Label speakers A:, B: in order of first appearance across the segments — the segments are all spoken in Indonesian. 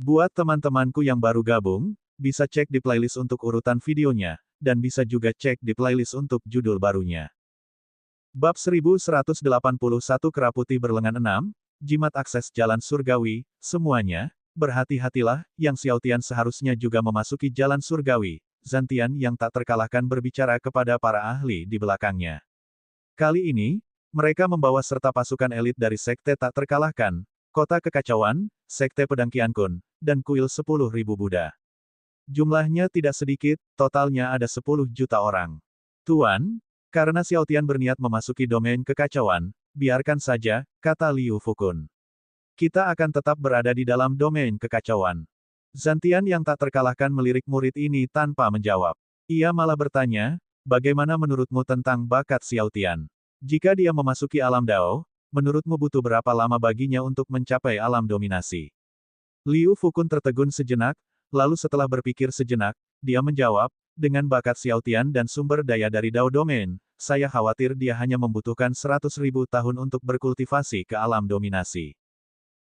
A: Buat teman-temanku yang baru gabung, bisa cek di playlist untuk urutan videonya, dan bisa juga cek di playlist untuk judul barunya. Bab 1181 Kera Putih Berlengan 6, Jimat Akses Jalan Surgawi, semuanya, berhati-hatilah, Yang Xiaotian seharusnya juga memasuki jalan surgawi. Zantian yang tak terkalahkan berbicara kepada para ahli di belakangnya. Kali ini, mereka membawa serta pasukan elit dari Sekte Tak Terkalahkan, Kota Kekacauan, Sekte Pedang Qiankun, dan Kuil 10.000 Buddha. Jumlahnya tidak sedikit, totalnya ada 10 juta orang. Tuan, karena Xiaotian berniat memasuki domain kekacauan, biarkan saja, kata Liu Fukun. Kita akan tetap berada di dalam domain kekacauan. Zantian yang tak terkalahkan melirik murid ini tanpa menjawab. Ia malah bertanya, bagaimana menurutmu tentang bakat Xiaotian? Jika dia memasuki alam Dao, menurutmu butuh berapa lama baginya untuk mencapai alam dominasi? Liu Fukun tertegun sejenak, lalu setelah berpikir sejenak, dia menjawab, dengan bakat Xiaotian dan sumber daya dari Dao Domain, saya khawatir dia hanya membutuhkan 100.000 tahun untuk berkultivasi ke alam dominasi.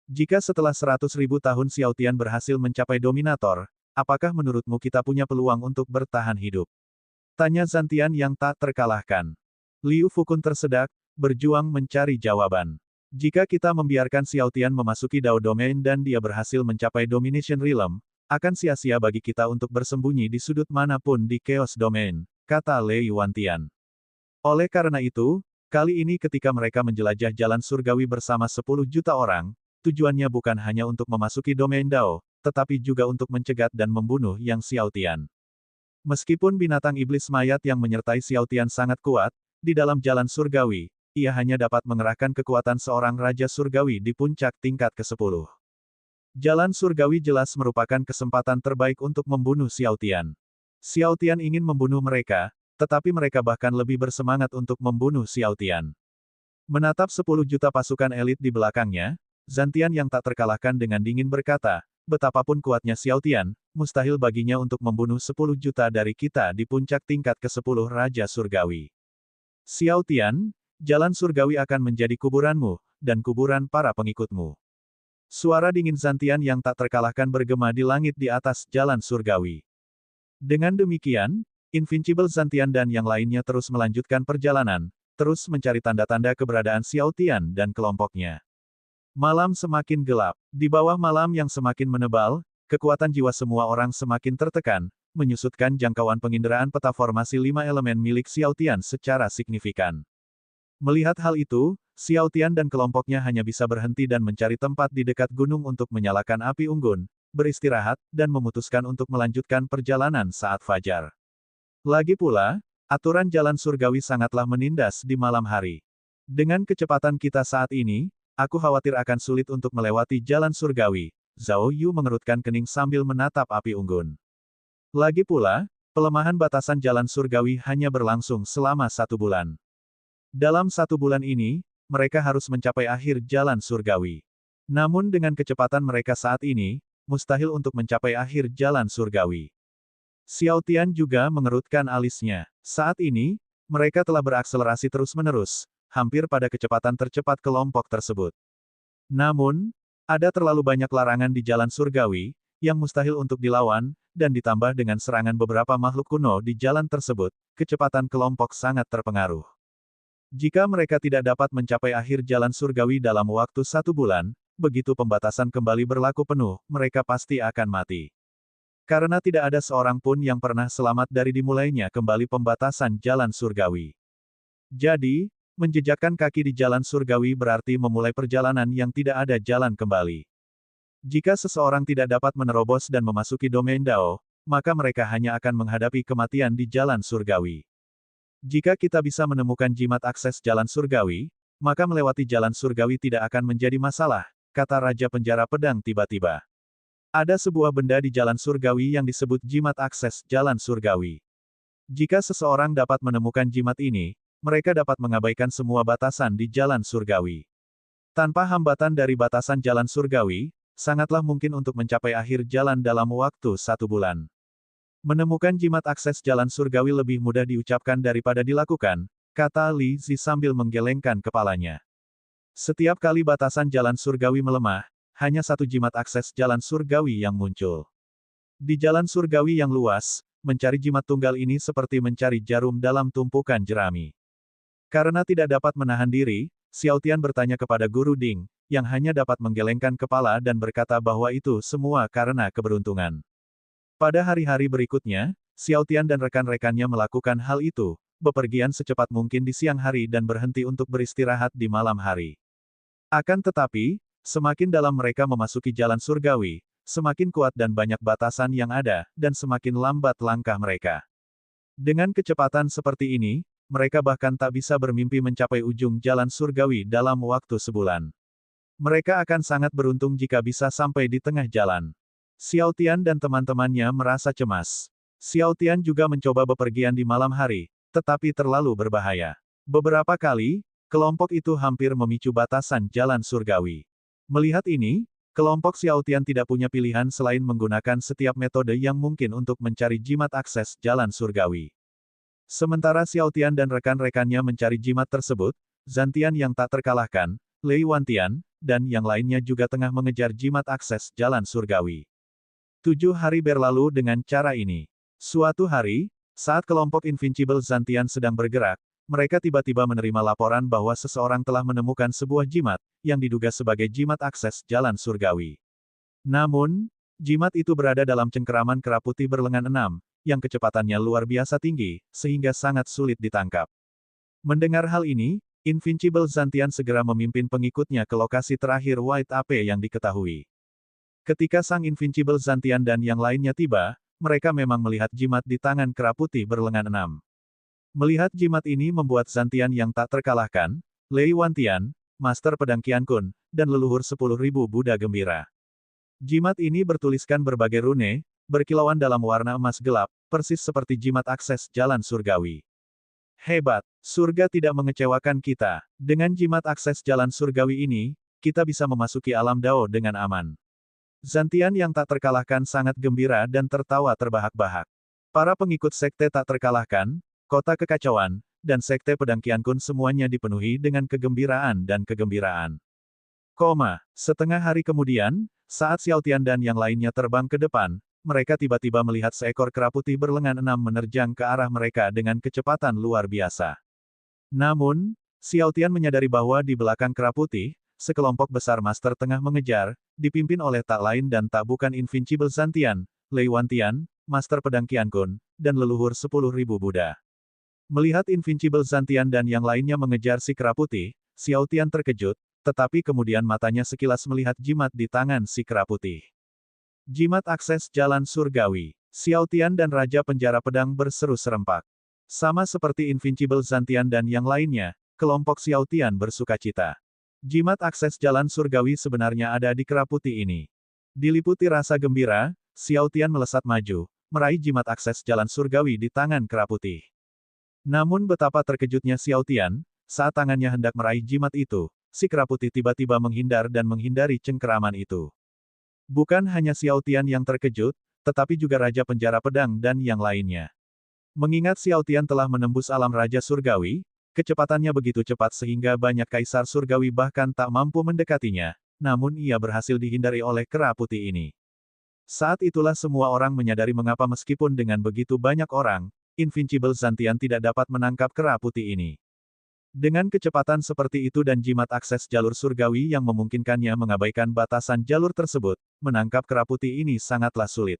A: Jika setelah 100.000 tahun Xiaotian berhasil mencapai dominator, apakah menurutmu kita punya peluang untuk bertahan hidup? Tanya Zantian yang tak terkalahkan. Liu Fukun tersedak, berjuang mencari jawaban. Jika kita membiarkan Xiaotian memasuki Dao Domain dan dia berhasil mencapai Domination Realm, akan sia-sia bagi kita untuk bersembunyi di sudut manapun di Chaos Domain, kata Lei Yuantian. Oleh karena itu, kali ini ketika mereka menjelajah jalan surgawi bersama 10 juta orang, tujuannya bukan hanya untuk memasuki domain Dao, tetapi juga untuk mencegat dan membunuh Yang Xiaotian. Meskipun binatang iblis mayat yang menyertai Xiaotian sangat kuat, di dalam jalan surgawi, ia hanya dapat mengerahkan kekuatan seorang raja surgawi di puncak tingkat ke-10. Jalan surgawi jelas merupakan kesempatan terbaik untuk membunuh Xiaotian. Xiaotian ingin membunuh mereka, tetapi mereka bahkan lebih bersemangat untuk membunuh Xiaotian. Menatap 10 juta pasukan elit di belakangnya, Zantian yang tak terkalahkan dengan dingin berkata, betapapun kuatnya Xiaotian, mustahil baginya untuk membunuh 10 juta dari kita di puncak tingkat ke-10 Raja Surgawi. Xiaotian, jalan surgawi akan menjadi kuburanmu, dan kuburan para pengikutmu. Suara dingin Zantian yang tak terkalahkan bergema di langit di atas jalan surgawi. Dengan demikian, Invincible Zantian dan yang lainnya terus melanjutkan perjalanan, terus mencari tanda-tanda keberadaan Xiaotian dan kelompoknya. Malam semakin gelap. Di bawah malam yang semakin menebal, kekuatan jiwa semua orang semakin tertekan, menyusutkan jangkauan penginderaan peta formasi 5 elemen milik Xiaotian secara signifikan. Melihat hal itu, Xiaotian dan kelompoknya hanya bisa berhenti dan mencari tempat di dekat gunung untuk menyalakan api unggun, beristirahat, dan memutuskan untuk melanjutkan perjalanan saat fajar. Lagi pula, aturan jalan surgawi sangatlah menindas di malam hari. Dengan kecepatan kita saat ini, aku khawatir akan sulit untuk melewati jalan surgawi. Zhao Yu mengerutkan kening sambil menatap api unggun. Lagi pula, pelemahan batasan jalan surgawi hanya berlangsung selama 1 bulan. Dalam 1 bulan ini, mereka harus mencapai akhir jalan surgawi. Namun dengan kecepatan mereka saat ini, mustahil untuk mencapai akhir jalan surgawi. Xiaotian juga mengerutkan alisnya. Saat ini, mereka telah berakselerasi terus-menerus, hampir pada kecepatan tercepat kelompok tersebut. Namun, ada terlalu banyak larangan di jalan surgawi, yang mustahil untuk dilawan, dan ditambah dengan serangan beberapa makhluk kuno di jalan tersebut, kecepatan kelompok sangat terpengaruh. Jika mereka tidak dapat mencapai akhir jalan surgawi dalam waktu 1 bulan, begitu pembatasan kembali berlaku penuh, mereka pasti akan mati. Karena tidak ada seorang pun yang pernah selamat dari dimulainya kembali pembatasan jalan surgawi. Jadi, menjejakkan kaki di jalan surgawi berarti memulai perjalanan yang tidak ada jalan kembali. Jika seseorang tidak dapat menerobos dan memasuki domain Dao, maka mereka hanya akan menghadapi kematian di jalan surgawi. Jika kita bisa menemukan jimat akses jalan surgawi, maka melewati jalan surgawi tidak akan menjadi masalah, kata Raja Penjara Pedang tiba-tiba. Ada sebuah benda di jalan surgawi yang disebut jimat akses jalan surgawi. Jika seseorang dapat menemukan jimat ini, mereka dapat mengabaikan semua batasan di jalan surgawi. Tanpa hambatan dari batasan jalan surgawi, sangatlah mungkin untuk mencapai akhir jalan dalam waktu 1 bulan. Menemukan jimat akses jalan surgawi lebih mudah diucapkan daripada dilakukan, kata Li Zi sambil menggelengkan kepalanya. Setiap kali batasan jalan surgawi melemah, hanya satu jimat akses jalan surgawi yang muncul. Di jalan surgawi yang luas, mencari jimat tunggal ini seperti mencari jarum dalam tumpukan jerami. Karena tidak dapat menahan diri, Xiao Tian bertanya kepada Guru Ding, yang hanya dapat menggelengkan kepala dan berkata bahwa itu semua karena keberuntungan. Pada hari-hari berikutnya, Xiao Tian dan rekan-rekannya melakukan hal itu, bepergian secepat mungkin di siang hari dan berhenti untuk beristirahat di malam hari. Akan tetapi, semakin dalam mereka memasuki jalan surgawi, semakin kuat dan banyak batasan yang ada, dan semakin lambat langkah mereka. Dengan kecepatan seperti ini, mereka bahkan tak bisa bermimpi mencapai ujung jalan surgawi dalam waktu sebulan. Mereka akan sangat beruntung jika bisa sampai di tengah jalan. Xiao Tian dan teman-temannya merasa cemas. Xiao Tian juga mencoba bepergian di malam hari, tetapi terlalu berbahaya. Beberapa kali, kelompok itu hampir memicu batasan jalan surgawi. Melihat ini, kelompok Xiao Tian tidak punya pilihan selain menggunakan setiap metode yang mungkin untuk mencari jimat akses jalan surgawi. Sementara Xiao Tian dan rekan-rekannya mencari jimat tersebut, Zhan Tian yang tak terkalahkan, Lei Wantian, dan yang lainnya juga tengah mengejar jimat akses jalan surgawi. 7 hari berlalu dengan cara ini. Suatu hari, saat kelompok Invincible Zhan Tian sedang bergerak, mereka tiba-tiba menerima laporan bahwa seseorang telah menemukan sebuah jimat, yang diduga sebagai jimat akses jalan surgawi. Namun, jimat itu berada dalam cengkeraman kera putih berlengan 6, yang kecepatannya luar biasa tinggi, sehingga sangat sulit ditangkap. Mendengar hal ini, Invincible Zhan Tian segera memimpin pengikutnya ke lokasi terakhir White AP yang diketahui. Ketika sang Invincible Zhan Tian dan yang lainnya tiba, mereka memang melihat jimat di tangan kera putih berlengan 6. Melihat jimat ini membuat Zhan Tian yang tak terkalahkan, Lei Wantian, Master Pedang Qian Kun, dan leluhur 10.000 Buddha gembira. Jimat ini bertuliskan berbagai rune, berkilauan dalam warna emas gelap, persis seperti jimat akses jalan surgawi. Hebat, surga tidak mengecewakan kita. Dengan jimat akses jalan surgawi ini, kita bisa memasuki alam Dao dengan aman. Zhan Tian yang tak terkalahkan sangat gembira dan tertawa terbahak-bahak. Para pengikut sekte tak terkalahkan, Kota Kekacauan, dan Sekte Pedang Qian Kun semuanya dipenuhi dengan kegembiraan dan kegembiraan. Setengah hari kemudian, saat Xiao Tian dan yang lainnya terbang ke depan, mereka tiba-tiba melihat seekor kera putih berlengan 6 menerjang ke arah mereka dengan kecepatan luar biasa. Namun, Xiao Tian menyadari bahwa di belakang kera putih, sekelompok besar master tengah mengejar, dipimpin oleh tak lain dan tak bukan Invincible Zhan Tian, Lei Wantian, Master Pedang Qian Kun, dan leluhur 10.000 Buddha. Melihat Invincible Zhan Tian dan yang lainnya mengejar si kera putih, Xiao Tian terkejut, tetapi kemudian matanya sekilas melihat jimat di tangan si kera putih. Jimat akses jalan surgawi. Xiao Tian dan Raja Penjara Pedang berseru serempak. Sama seperti Invincible Zhan Tian dan yang lainnya, kelompok Xiao Tian bersukacita. Jimat akses jalan surgawi sebenarnya ada di kera putih ini. Diliputi rasa gembira, Xiao Tian melesat maju, meraih jimat akses jalan surgawi di tangan kera putih. Namun betapa terkejutnya Xiao Tian, saat tangannya hendak meraih jimat itu, si kera putih tiba-tiba menghindar dan menghindari cengkeraman itu. Bukan hanya Xiao Tian yang terkejut, tetapi juga Raja Penjara Pedang dan yang lainnya. Mengingat Xiao Tian telah menembus alam Raja Surgawi, kecepatannya begitu cepat sehingga banyak kaisar surgawi bahkan tak mampu mendekatinya, namun ia berhasil dihindari oleh kera putih ini. Saat itulah semua orang menyadari mengapa meskipun dengan begitu banyak orang, Invincible Zhan Tian tidak dapat menangkap kera putih ini. Dengan kecepatan seperti itu dan jimat akses jalur surgawi yang memungkinkannya mengabaikan batasan jalur tersebut, menangkap kera putih ini sangatlah sulit.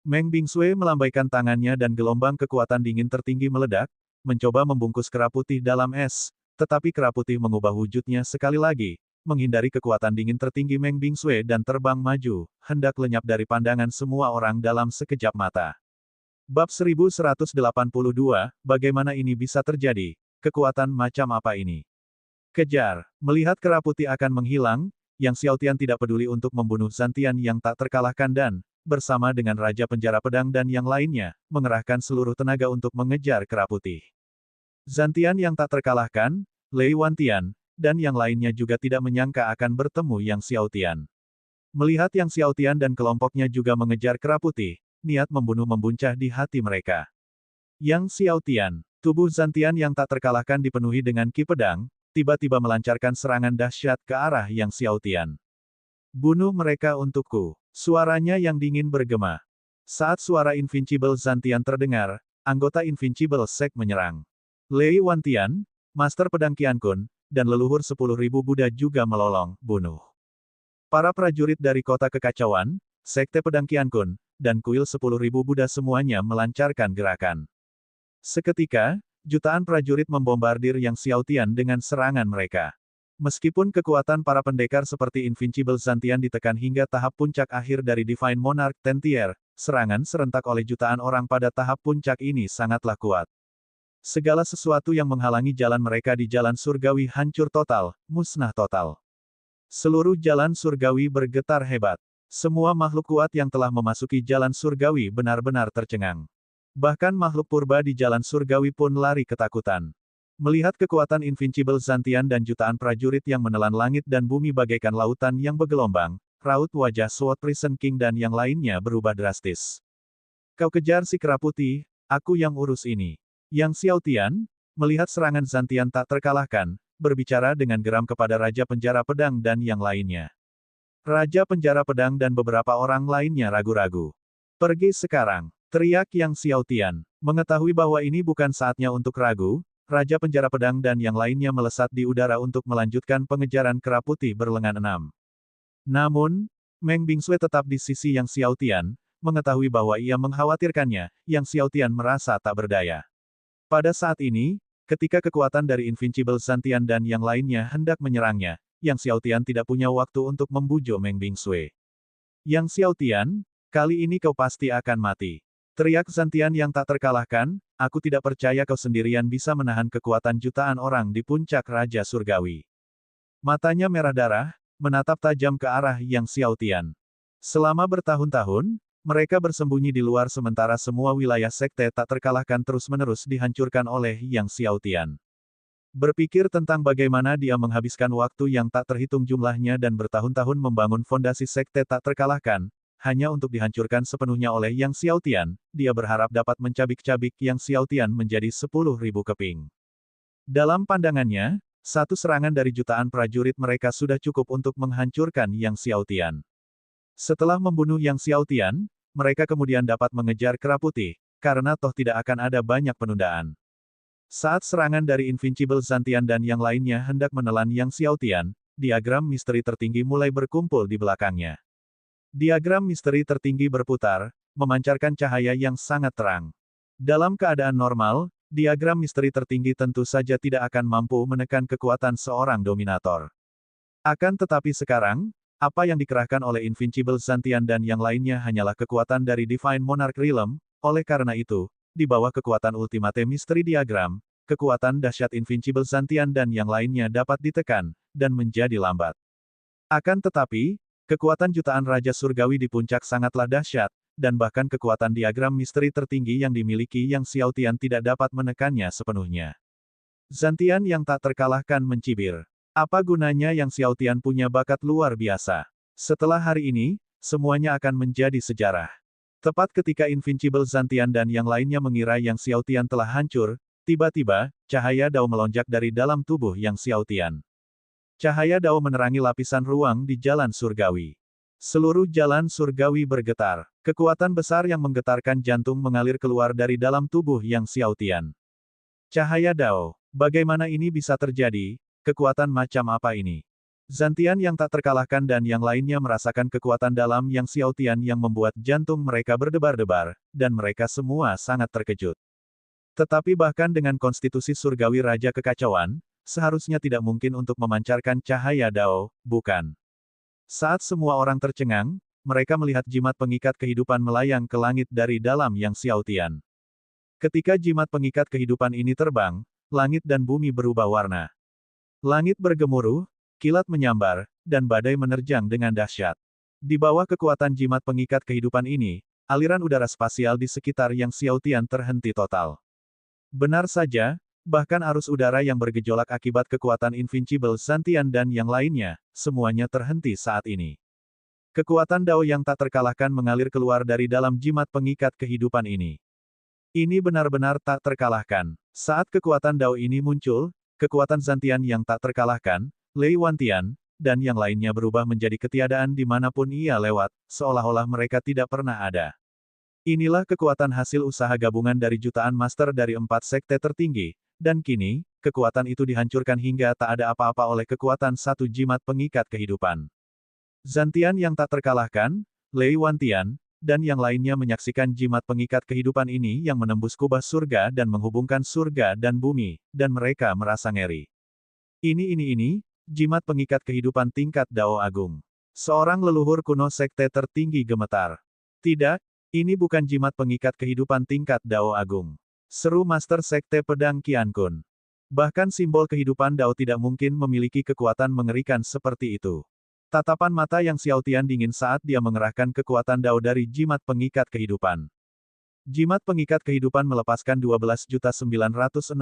A: Meng Bingsui melambaikan tangannya dan gelombang kekuatan dingin tertinggi meledak, mencoba membungkus kera putih dalam es, tetapi kera putih mengubah wujudnya sekali lagi, menghindari kekuatan dingin tertinggi Meng Bingsui dan terbang maju, hendak lenyap dari pandangan semua orang dalam sekejap mata. Bab 1182, bagaimana ini bisa terjadi? Kekuatan macam apa ini? Kejar. Melihat kera putih akan menghilang, Yang Xiao Tian tidak peduli untuk membunuh Zhan Tian yang tak terkalahkan dan, bersama dengan Raja Penjara Pedang dan yang lainnya, mengerahkan seluruh tenaga untuk mengejar kera putih. Zhan Tian yang tak terkalahkan, Lei Wantian, dan yang lainnya juga tidak menyangka akan bertemu Yang Xiao Tian. Melihat Yang Xiao Tian dan kelompoknya juga mengejar kera putih, niat membunuh membuncah di hati mereka. Yang Xiao Tian, tubuh Zhan Tian yang tak terkalahkan dipenuhi dengan ki pedang, tiba-tiba melancarkan serangan dahsyat ke arah Yang Xiao Tian. Bunuh mereka untukku. Suaranya yang dingin bergema. Saat suara Invincible Zantian terdengar, anggota Invincible Sect menyerang. Lei Wantian, Master Pedang Qiankun, dan leluhur 10.000 Buddha juga melolong, bunuh. Para prajurit dari kota kekacauan, Sekte Pedang Qiankun, dan kuil 10.000 Buddha semuanya melancarkan gerakan. Seketika, jutaan prajurit membombardir Yang Xiaotian dengan serangan mereka. Meskipun kekuatan para pendekar seperti Invincible Zantian ditekan hingga tahap puncak akhir dari Divine Monarch Tentier, serangan serentak oleh jutaan orang pada tahap puncak ini sangatlah kuat. Segala sesuatu yang menghalangi jalan mereka di jalan surgawi hancur total, musnah total. Seluruh jalan surgawi bergetar hebat. Semua makhluk kuat yang telah memasuki jalan surgawi benar-benar tercengang. Bahkan makhluk purba di jalan surgawi pun lari ketakutan. Melihat kekuatan Invincible Zantian dan jutaan prajurit yang menelan langit dan bumi bagaikan lautan yang bergelombang, raut wajah Sword Prison King dan yang lainnya berubah drastis. Kau kejar si kera putih, aku yang urus ini. Yang Xiaotian, melihat serangan Zantian tak terkalahkan, berbicara dengan geram kepada Raja Penjara Pedang dan yang lainnya. Raja Penjara Pedang dan beberapa orang lainnya ragu-ragu. Pergi sekarang, teriak Yang Xiaotian. Mengetahui bahwa ini bukan saatnya untuk ragu, Raja Penjara Pedang dan yang lainnya melesat di udara untuk melanjutkan pengejaran kera putih berlengan 6. Namun, Meng Bingsui tetap di sisi Yang Xiaotian, mengetahui bahwa ia mengkhawatirkannya, Yang Xiaotian merasa tak berdaya. Pada saat ini, ketika kekuatan dari Invincible Zantian dan yang lainnya hendak menyerangnya, Yang Xiaotian tidak punya waktu untuk membujuk Meng Bingsui. Yang Xiaotian, kali ini kau pasti akan mati. Teriak Zantian yang tak terkalahkan, aku tidak percaya kau sendirian bisa menahan kekuatan jutaan orang di puncak Raja Surgawi. Matanya merah darah, menatap tajam ke arah Yang Xiaotian. Selama bertahun-tahun, mereka bersembunyi di luar sementara semua wilayah sekte tak terkalahkan terus-menerus dihancurkan oleh Yang Xiaotian. Berpikir tentang bagaimana dia menghabiskan waktu yang tak terhitung jumlahnya dan bertahun-tahun membangun fondasi sekte tak terkalahkan, hanya untuk dihancurkan sepenuhnya oleh Yang Xiaotian, dia berharap dapat mencabik-cabik Yang Xiaotian menjadi 10.000 keping. Dalam pandangannya, satu serangan dari jutaan prajurit mereka sudah cukup untuk menghancurkan Yang Xiaotian. Setelah membunuh Yang Xiaotian, mereka kemudian dapat mengejar kera putih, karena toh tidak akan ada banyak penundaan. Saat serangan dari Invincible Zantian dan yang lainnya hendak menelan Yang Xiaotian, diagram misteri tertinggi mulai berkumpul di belakangnya. Diagram misteri tertinggi berputar, memancarkan cahaya yang sangat terang. Dalam keadaan normal, diagram misteri tertinggi tentu saja tidak akan mampu menekan kekuatan seorang dominator. Akan tetapi sekarang, apa yang dikerahkan oleh Invincible Zantian dan yang lainnya hanyalah kekuatan dari Divine Monarch Realm, oleh karena itu, di bawah kekuatan Ultimate Misteri Diagram, kekuatan dahsyat Invincible Zantian dan yang lainnya dapat ditekan, dan menjadi lambat. Akan tetapi, kekuatan jutaan Raja Surgawi di puncak sangatlah dahsyat, dan bahkan kekuatan diagram misteri tertinggi yang dimiliki Yang Xiaotian tidak dapat menekannya sepenuhnya. Zantian yang tak terkalahkan mencibir. Apa gunanya Yang Xiaotian punya bakat luar biasa? Setelah hari ini, semuanya akan menjadi sejarah. Tepat ketika Invincible Zantian dan yang lainnya mengira Yang Xiaotian telah hancur, tiba-tiba, cahaya Dao melonjak dari dalam tubuh Yang Xiaotian. Cahaya Dao menerangi lapisan ruang di jalan surgawi. Seluruh jalan surgawi bergetar. Kekuatan besar yang menggetarkan jantung mengalir keluar dari dalam tubuh Yang Xiaotian. Cahaya Dao. Bagaimana ini bisa terjadi? Kekuatan macam apa ini? Zantian yang tak terkalahkan dan yang lainnya merasakan kekuatan dalam Yang Xiaotian yang membuat jantung mereka berdebar-debar, dan mereka semua sangat terkejut. Tetapi bahkan dengan konstitusi surgawi Raja Kekacauan, seharusnya tidak mungkin untuk memancarkan cahaya Dao, bukan? Saat semua orang tercengang, mereka melihat jimat pengikat kehidupan melayang ke langit dari dalam Yang Xiaotian. Ketika jimat pengikat kehidupan ini terbang, langit dan bumi berubah warna. Langit bergemuruh, kilat menyambar, dan badai menerjang dengan dahsyat. Di bawah kekuatan jimat pengikat kehidupan ini, aliran udara spasial di sekitar Yang Xiaotian terhenti total. Benar saja, bahkan arus udara yang bergejolak akibat kekuatan Invincible Zantian dan yang lainnya, semuanya terhenti saat ini. Kekuatan Dao yang tak terkalahkan mengalir keluar dari dalam jimat pengikat kehidupan ini. Ini benar-benar tak terkalahkan. Saat kekuatan Dao ini muncul, kekuatan Zantian yang tak terkalahkan, Lei Wantian, dan yang lainnya berubah menjadi ketiadaan dimanapun ia lewat, seolah-olah mereka tidak pernah ada. Inilah kekuatan hasil usaha gabungan dari jutaan master dari 4 sekte tertinggi, dan kini, kekuatan itu dihancurkan hingga tak ada apa-apa oleh kekuatan satu jimat pengikat kehidupan. Zantian yang tak terkalahkan, Lei Wantian, dan yang lainnya menyaksikan jimat pengikat kehidupan ini yang menembus kubah surga dan menghubungkan surga dan bumi, dan mereka merasa ngeri. Ini, jimat pengikat kehidupan tingkat Dao Agung. Seorang leluhur kuno sekte tertinggi gemetar. Tidak, ini bukan jimat pengikat kehidupan tingkat Dao Agung. Seru Master Sekte Pedang Qian Kun. Bahkan simbol kehidupan Dao tidak mungkin memiliki kekuatan mengerikan seperti itu. Tatapan mata yang Xiao Tian dingin saat dia mengerahkan kekuatan Dao dari jimat pengikat kehidupan. Jimat pengikat kehidupan melepaskan 12.960.000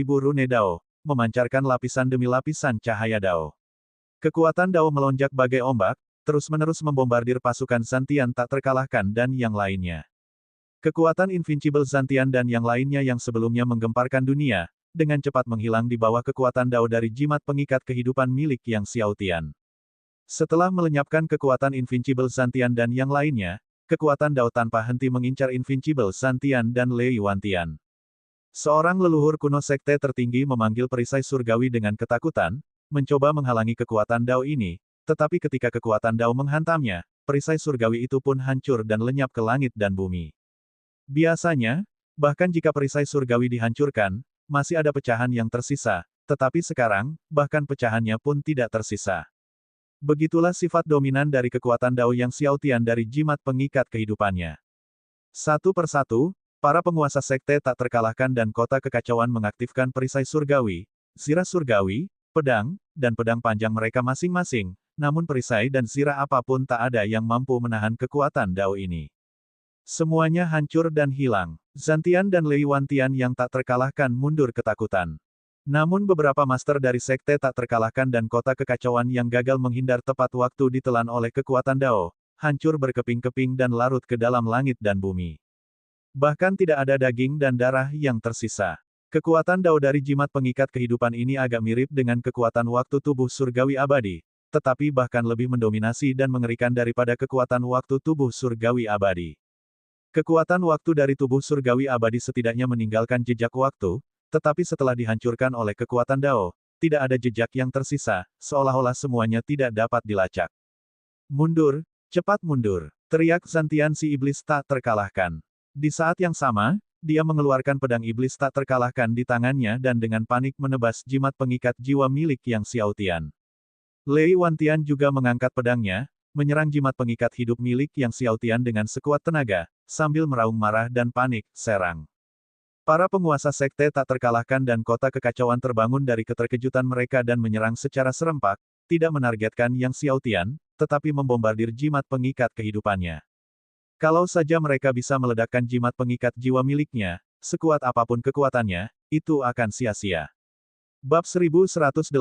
A: rune Dao, memancarkan lapisan demi lapisan cahaya Dao. Kekuatan Dao melonjak bagai ombak, terus-menerus membombardir pasukan Zantian tak terkalahkan dan yang lainnya. Kekuatan Invincible Zantian dan yang lainnya yang sebelumnya menggemparkan dunia, dengan cepat menghilang di bawah kekuatan Dao dari jimat pengikat kehidupan milik Yang Xiao Tian. Setelah melenyapkan kekuatan Invincible Zantian dan yang lainnya, kekuatan Dao tanpa henti mengincar Invincible Zantian dan Lei Wantian. Seorang leluhur kuno sekte tertinggi memanggil perisai surgawi dengan ketakutan, mencoba menghalangi kekuatan Dao ini, tetapi ketika kekuatan Dao menghantamnya, perisai surgawi itu pun hancur dan lenyap ke langit dan bumi. Biasanya, bahkan jika perisai surgawi dihancurkan, masih ada pecahan yang tersisa, tetapi sekarang, bahkan pecahannya pun tidak tersisa. Begitulah sifat dominan dari kekuatan Dao Yang Xiao Tian dari jimat pengikat kehidupannya. Satu persatu, para penguasa sekte tak terkalahkan dan kota kekacauan mengaktifkan perisai surgawi, zirah surgawi, pedang, dan pedang panjang mereka masing-masing, namun perisai dan zirah apapun tak ada yang mampu menahan kekuatan Dao ini. Semuanya hancur dan hilang. Zantian dan Lei Wantian yang tak terkalahkan mundur ketakutan. Namun beberapa master dari sekte tak terkalahkan dan kota kekacauan yang gagal menghindar tepat waktu ditelan oleh kekuatan Dao, hancur berkeping-keping dan larut ke dalam langit dan bumi. Bahkan tidak ada daging dan darah yang tersisa. Kekuatan Dao dari jimat pengikat kehidupan ini agak mirip dengan kekuatan waktu tubuh surgawi abadi, tetapi bahkan lebih mendominasi dan mengerikan daripada kekuatan waktu tubuh surgawi abadi. Kekuatan waktu dari tubuh surgawi abadi setidaknya meninggalkan jejak waktu, tetapi setelah dihancurkan oleh kekuatan Dao, tidak ada jejak yang tersisa, seolah-olah semuanya tidak dapat dilacak. Mundur, cepat mundur, teriak Zantian si iblis tak terkalahkan. Di saat yang sama, dia mengeluarkan pedang iblis tak terkalahkan di tangannya dan dengan panik menebas jimat pengikat jiwa milik Yang Xiao Tian. Lei Wantian juga mengangkat pedangnya, menyerang jimat pengikat hidup milik Yang Xiao Tian dengan sekuat tenaga, sambil meraung marah dan panik, serang. Para penguasa sekte tak terkalahkan dan kota kekacauan terbangun dari keterkejutan mereka dan menyerang secara serempak, tidak menargetkan Yang Xiao Tian, tetapi membombardir jimat pengikat kehidupannya. Kalau saja mereka bisa meledakkan jimat pengikat jiwa miliknya, sekuat apapun kekuatannya, itu akan sia-sia. Bab 1183,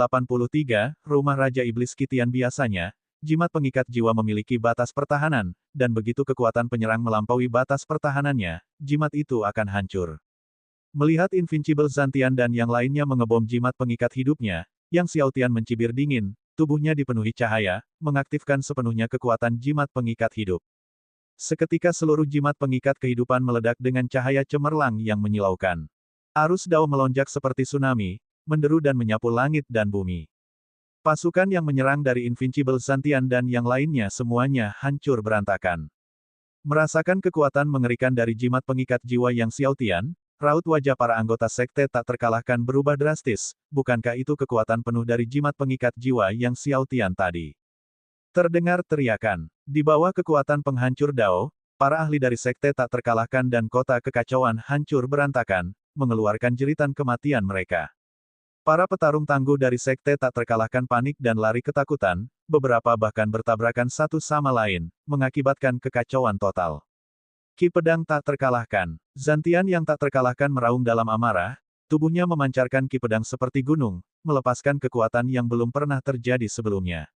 A: Rumah Raja Iblis Kitian biasanya, jimat pengikat jiwa memiliki batas pertahanan, dan begitu kekuatan penyerang melampaui batas pertahanannya, jimat itu akan hancur. Melihat Invincible Zantian dan yang lainnya mengebom jimat pengikat hidupnya, Yang Xiao Tian mencibir dingin, tubuhnya dipenuhi cahaya, mengaktifkan sepenuhnya kekuatan jimat pengikat hidup. Seketika seluruh jimat pengikat kehidupan meledak dengan cahaya cemerlang yang menyilaukan. Arus Dao melonjak seperti tsunami, menderu dan menyapu langit dan bumi. Pasukan yang menyerang dari Invincible Zantian dan yang lainnya semuanya hancur berantakan. Merasakan kekuatan mengerikan dari jimat pengikat jiwa Yang Xiao Tian, raut wajah para anggota sekte tak terkalahkan berubah drastis, bukankah itu kekuatan penuh dari jimat pengikat jiwa Yang Xiao Tian tadi? Terdengar teriakan. Di bawah kekuatan penghancur Dao, para ahli dari sekte tak terkalahkan dan kota kekacauan hancur berantakan, mengeluarkan jeritan kematian mereka. Para petarung tangguh dari sekte tak terkalahkan panik dan lari ketakutan, beberapa bahkan bertabrakan satu sama lain, mengakibatkan kekacauan total. Ki pedang tak terkalahkan. Zantian yang tak terkalahkan meraung dalam amarah, tubuhnya memancarkan ki pedang seperti gunung, melepaskan kekuatan yang belum pernah terjadi sebelumnya.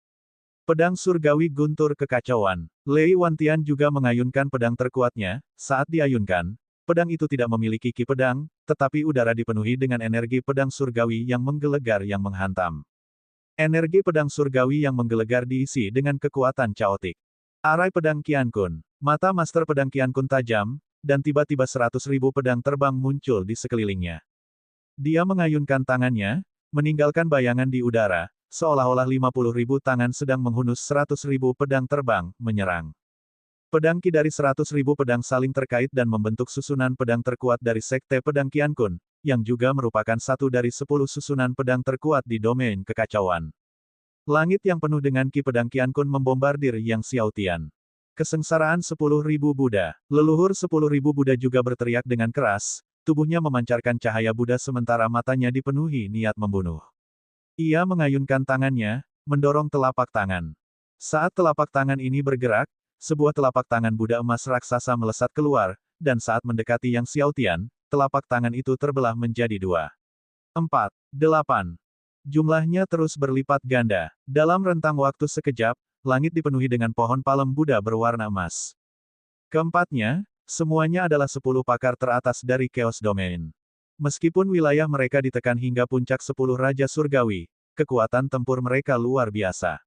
A: Pedang surgawi guntur kekacauan. Lei Wantian juga mengayunkan pedang terkuatnya, saat diayunkan, pedang itu tidak memiliki ki pedang, tetapi udara dipenuhi dengan energi pedang surgawi yang menggelegar yang menghantam. Energi pedang surgawi yang menggelegar diisi dengan kekuatan caotik. Arai pedang Qiankun. Mata Master Pedang Qiankun tajam, dan tiba-tiba 100.000 pedang terbang muncul di sekelilingnya. Dia mengayunkan tangannya, meninggalkan bayangan di udara, seolah-olah 50.000 tangan sedang menghunus 100.000 pedang terbang, menyerang. Pedang Qi dari 100.000 pedang saling terkait dan membentuk susunan pedang terkuat dari Sekte Pedang Qiankun, yang juga merupakan satu dari 10 susunan pedang terkuat di domain kekacauan. Langit yang penuh dengan Qi Pedang Qiankun membombardir Yang Xiaotian. Kesengsaraan 10.000 Buddha. Leluhur 10.000 Buddha juga berteriak dengan keras, tubuhnya memancarkan cahaya Buddha sementara matanya dipenuhi niat membunuh. Ia mengayunkan tangannya, mendorong telapak tangan. Saat telapak tangan ini bergerak, sebuah telapak tangan Buddha emas raksasa melesat keluar, dan saat mendekati Yang Xiaotian, telapak tangan itu terbelah menjadi 2. 4. 8. Jumlahnya terus berlipat ganda. Dalam rentang waktu sekejap, langit dipenuhi dengan pohon palem Buddha berwarna emas. Keempatnya, semuanya adalah 10 pakar teratas dari Chaos Domain. Meskipun wilayah mereka ditekan hingga puncak 10 Raja Surgawi, kekuatan tempur mereka luar biasa.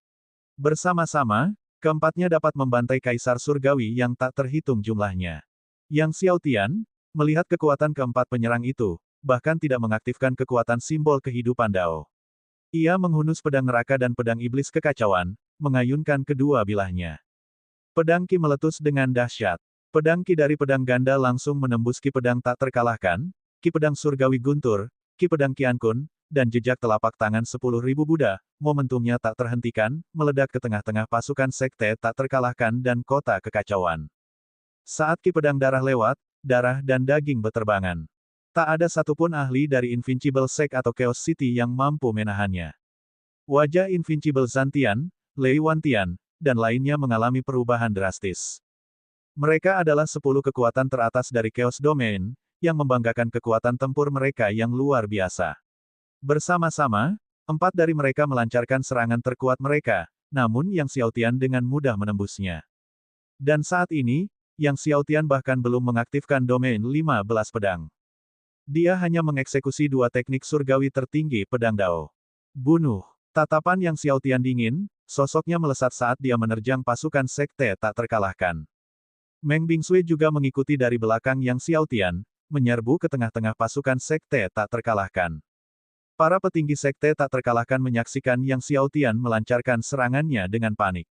A: Bersama-sama, keempatnya dapat membantai Kaisar Surgawi yang tak terhitung jumlahnya. Yang Xiaotian, melihat kekuatan keempat penyerang itu, bahkan tidak mengaktifkan kekuatan simbol kehidupan Dao. Ia menghunus pedang neraka dan pedang iblis kekacauan, mengayunkan kedua bilahnya. Pedang Qi meletus dengan dahsyat. Pedang Qi dari pedang ganda langsung menembus Qi pedang tak terkalahkan, Qi pedang surgawi guntur, Qi pedang Qiankun, dan jejak telapak tangan 10.000 Buddha, momentumnya tak terhentikan, meledak ke tengah-tengah pasukan sekte tak terkalahkan dan kota kekacauan. Saat Qi pedang darah lewat, darah dan daging beterbangan. Tak ada satupun ahli dari Invincible Sect atau Chaos City yang mampu menahannya. Wajah Invincible Zantian, Lei Wantian, dan lainnya mengalami perubahan drastis. Mereka adalah 10 kekuatan teratas dari Chaos Domain, yang membanggakan kekuatan tempur mereka yang luar biasa. Bersama-sama, 4 dari mereka melancarkan serangan terkuat mereka, namun Yang Xiaotian dengan mudah menembusnya. Dan saat ini, Yang Xiaotian bahkan belum mengaktifkan domain 15 pedang. Dia hanya mengeksekusi 2 teknik surgawi tertinggi pedang Dao. Bunuh. Tatapan Yang Xiaotian dingin, sosoknya melesat saat dia menerjang pasukan sekte tak terkalahkan. Meng Bingsui juga mengikuti dari belakang Yang Xiaotian, menyerbu ke tengah-tengah pasukan sekte tak terkalahkan. Para petinggi sekte tak terkalahkan menyaksikan Yang Xiaotian melancarkan serangannya dengan panik.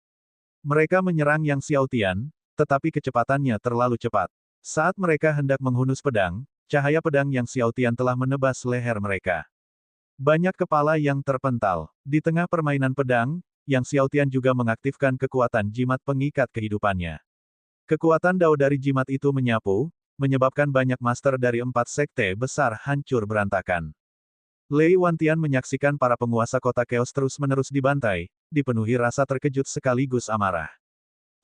A: Mereka menyerang Yang Xiaotian, tetapi kecepatannya terlalu cepat. Saat mereka hendak menghunus pedang, cahaya pedang Yang Xiaotian telah menebas leher mereka. Banyak kepala yang terpental. Di tengah permainan pedang, Yang Xiaotian juga mengaktifkan kekuatan jimat pengikat kehidupannya. Kekuatan Dao dari jimat itu menyapu, menyebabkan banyak master dari 4 sekte besar hancur berantakan. Lei Wantian menyaksikan para penguasa kota Chaos terus-menerus dibantai, dipenuhi rasa terkejut sekaligus amarah.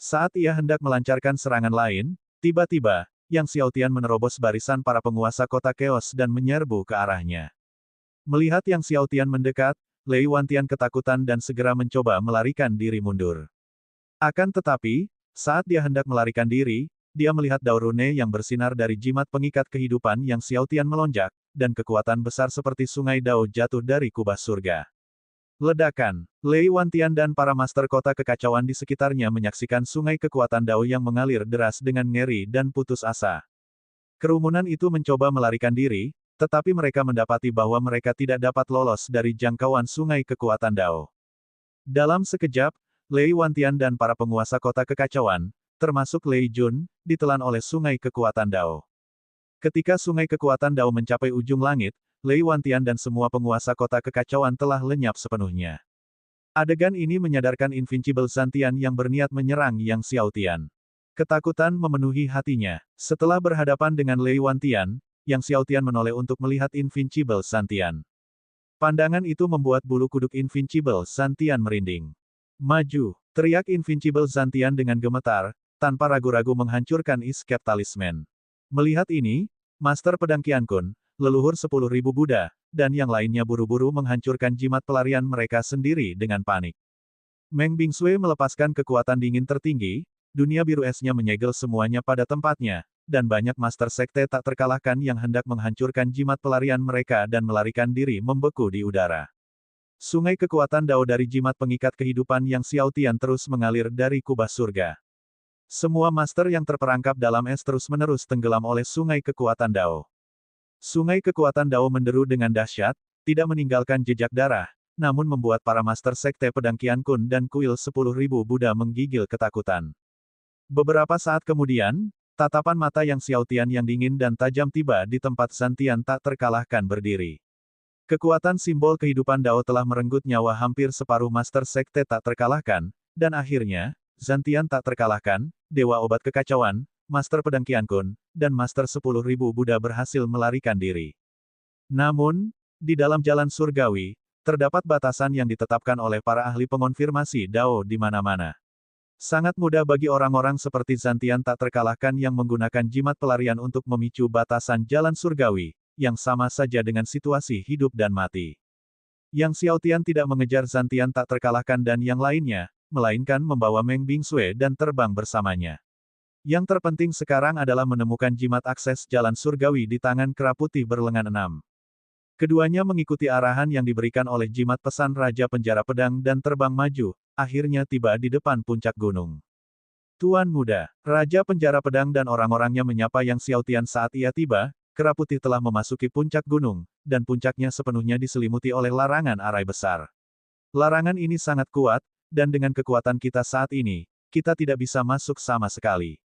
A: Saat ia hendak melancarkan serangan lain, tiba-tiba, Yang Xiaotian menerobos barisan para penguasa kota Chaos dan menyerbu ke arahnya. Melihat Yang Xiaotian mendekat, Lei Wantian ketakutan dan segera mencoba melarikan diri mundur. Akan tetapi, saat dia hendak melarikan diri, dia melihat Dao Rune yang bersinar dari jimat pengikat kehidupan Yang Xiaotian melonjak, dan kekuatan besar seperti sungai Dao jatuh dari kubah surga. Ledakan. Lei Wantian dan para master kota kekacauan di sekitarnya menyaksikan sungai kekuatan Dao yang mengalir deras dengan ngeri dan putus asa. Kerumunan itu mencoba melarikan diri, tetapi mereka mendapati bahwa mereka tidak dapat lolos dari jangkauan sungai kekuatan Dao. Dalam sekejap, Lei Wantian dan para penguasa kota kekacauan, termasuk Lei Jun, ditelan oleh sungai kekuatan Dao. Ketika sungai kekuatan Dao mencapai ujung langit, Lei Wantian dan semua penguasa kota kekacauan telah lenyap sepenuhnya. Adegan ini menyadarkan Invincible Zantian yang berniat menyerang Yang Xiaotian. Ketakutan memenuhi hatinya. Setelah berhadapan dengan Lei Wantian, Yang Xiaotian menoleh untuk melihat Invincible Zantian. Pandangan itu membuat bulu kuduk Invincible Zantian merinding. Maju, teriak Invincible Zantian dengan gemetar, tanpa ragu-ragu menghancurkan Escape Talisman. Melihat ini, Master Pedang Qiankun, leluhur 10.000 Buddha, dan yang lainnya buru-buru menghancurkan jimat pelarian mereka sendiri dengan panik. Meng Bingsui melepaskan kekuatan dingin tertinggi, dunia biru esnya menyegel semuanya pada tempatnya, dan banyak master sekte tak terkalahkan yang hendak menghancurkan jimat pelarian mereka dan melarikan diri membeku di udara. Sungai kekuatan Dao dari jimat pengikat kehidupan Yang Xiaotian terus mengalir dari kubah surga. Semua master yang terperangkap dalam es terus-menerus tenggelam oleh sungai kekuatan Dao. Sungai kekuatan Dao menderu dengan dahsyat, tidak meninggalkan jejak darah, namun membuat para master sekte pedang Qiankun dan kuil 10.000 Buddha menggigil ketakutan. Beberapa saat kemudian, tatapan mata Yang Xiaotian yang dingin dan tajam tiba di tempat Zantian tak terkalahkan berdiri. Kekuatan simbol kehidupan Dao telah merenggut nyawa hampir separuh master sekte tak terkalahkan, dan akhirnya, Zantian tak terkalahkan, Dewa Obat Kekacauan, Master Pedang Qiankun, dan Master 10.000 Buddha berhasil melarikan diri. Namun, di dalam jalan surgawi, terdapat batasan yang ditetapkan oleh para ahli pengonfirmasi Dao di mana-mana. Sangat mudah bagi orang-orang seperti Zantian tak terkalahkan yang menggunakan jimat pelarian untuk memicu batasan jalan surgawi, yang sama saja dengan situasi hidup dan mati. Yang Xiaotian tidak mengejar Zantian tak terkalahkan dan yang lainnya, melainkan membawa Meng Bingsue dan terbang bersamanya. Yang terpenting sekarang adalah menemukan jimat akses jalan surgawi di tangan kera putih berlengan 6. Keduanya mengikuti arahan yang diberikan oleh jimat pesan Raja Penjara Pedang dan terbang maju, akhirnya tiba di depan puncak gunung. Tuan Muda, Raja Penjara Pedang dan orang-orangnya menyapa Yang Xiaotian saat ia tiba, kera putih telah memasuki puncak gunung, dan puncaknya sepenuhnya diselimuti oleh larangan arai besar. Larangan ini sangat kuat, dan dengan kekuatan kita saat ini, kita tidak bisa masuk sama sekali.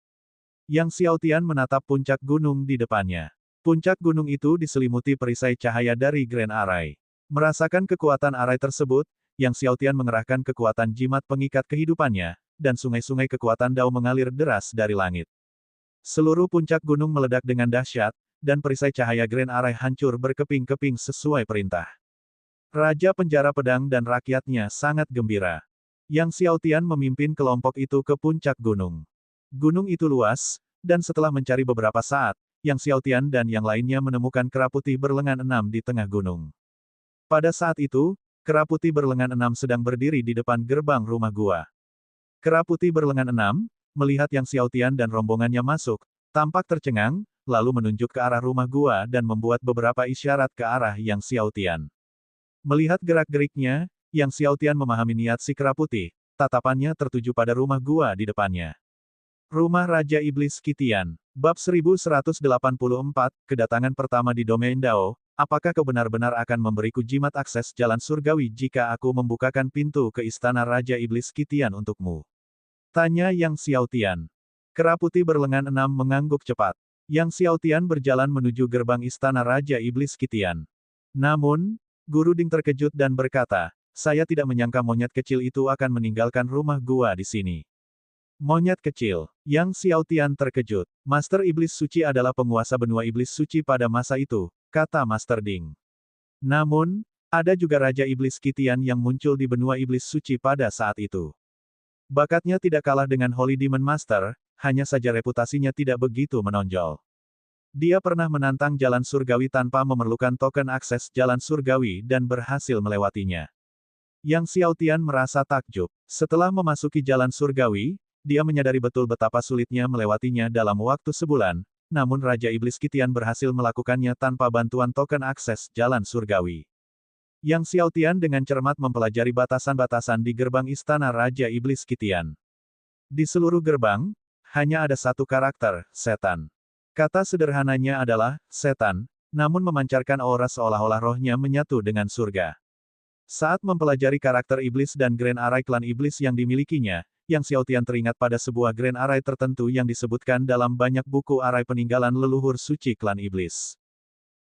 A: Yang Xiaotian menatap puncak gunung di depannya. Puncak gunung itu diselimuti perisai cahaya dari Grand Arai. Merasakan kekuatan arai tersebut, Yang Xiaotian mengerahkan kekuatan jimat pengikat kehidupannya, dan sungai-sungai kekuatan Dao mengalir deras dari langit. Seluruh puncak gunung meledak dengan dahsyat, dan perisai cahaya Grand Arai hancur berkeping-keping sesuai perintah. Raja Penjara Pedang dan rakyatnya sangat gembira. Yang Xiaotian memimpin kelompok itu ke puncak gunung. Gunung itu luas, dan setelah mencari beberapa saat, Yang Xiaotian dan yang lainnya menemukan kera putih berlengan 6 di tengah gunung. Pada saat itu, kera putih berlengan 6 sedang berdiri di depan gerbang rumah gua. Kera putih berlengan 6, melihat Yang Xiaotian dan rombongannya masuk, tampak tercengang, lalu menunjuk ke arah rumah gua dan membuat beberapa isyarat ke arah Yang Xiaotian. Melihat gerak-geriknya, Yang Xiaotian memahami niat si kera putih, tatapannya tertuju pada rumah gua di depannya. Rumah Raja Iblis Kitian. Bab 1184, kedatangan pertama di domain Dao, apakah kau benar-benar akan memberiku jimat akses jalan surgawi jika aku membukakan pintu ke istana Raja Iblis Kitian untukmu? Tanya Yang Xiaotian. Kera putih berlengan 6 mengangguk cepat. Yang Xiaotian berjalan menuju gerbang istana Raja Iblis Kitian. Namun, Guru Ding terkejut dan berkata, saya tidak menyangka monyet kecil itu akan meninggalkan rumah gua di sini. Monyet kecil. Yang Xiaotian terkejut. Master Iblis Suci adalah penguasa benua Iblis Suci pada masa itu, kata Master Ding. Namun, ada juga Raja Iblis Kitian yang muncul di benua Iblis Suci pada saat itu. Bakatnya tidak kalah dengan Holy Demon Master, hanya saja reputasinya tidak begitu menonjol. Dia pernah menantang jalan surgawi tanpa memerlukan token akses jalan surgawi dan berhasil melewatinya. Yang Xiaotian merasa takjub. Setelah memasuki jalan surgawi, dia menyadari betul betapa sulitnya melewatinya dalam waktu sebulan, namun Raja Iblis Kitian berhasil melakukannya tanpa bantuan token akses jalan surgawi. Yang Xiaotian dengan cermat mempelajari batasan-batasan di gerbang istana Raja Iblis Kitian. Di seluruh gerbang, hanya ada satu karakter, setan. Kata sederhananya adalah, setan, namun memancarkan aura seolah-olah rohnya menyatu dengan surga. Saat mempelajari karakter iblis dan Grand Arai klan iblis yang dimilikinya, Yang Xiaotian teringat pada sebuah Grand Arai tertentu yang disebutkan dalam banyak buku arai peninggalan leluhur suci klan iblis.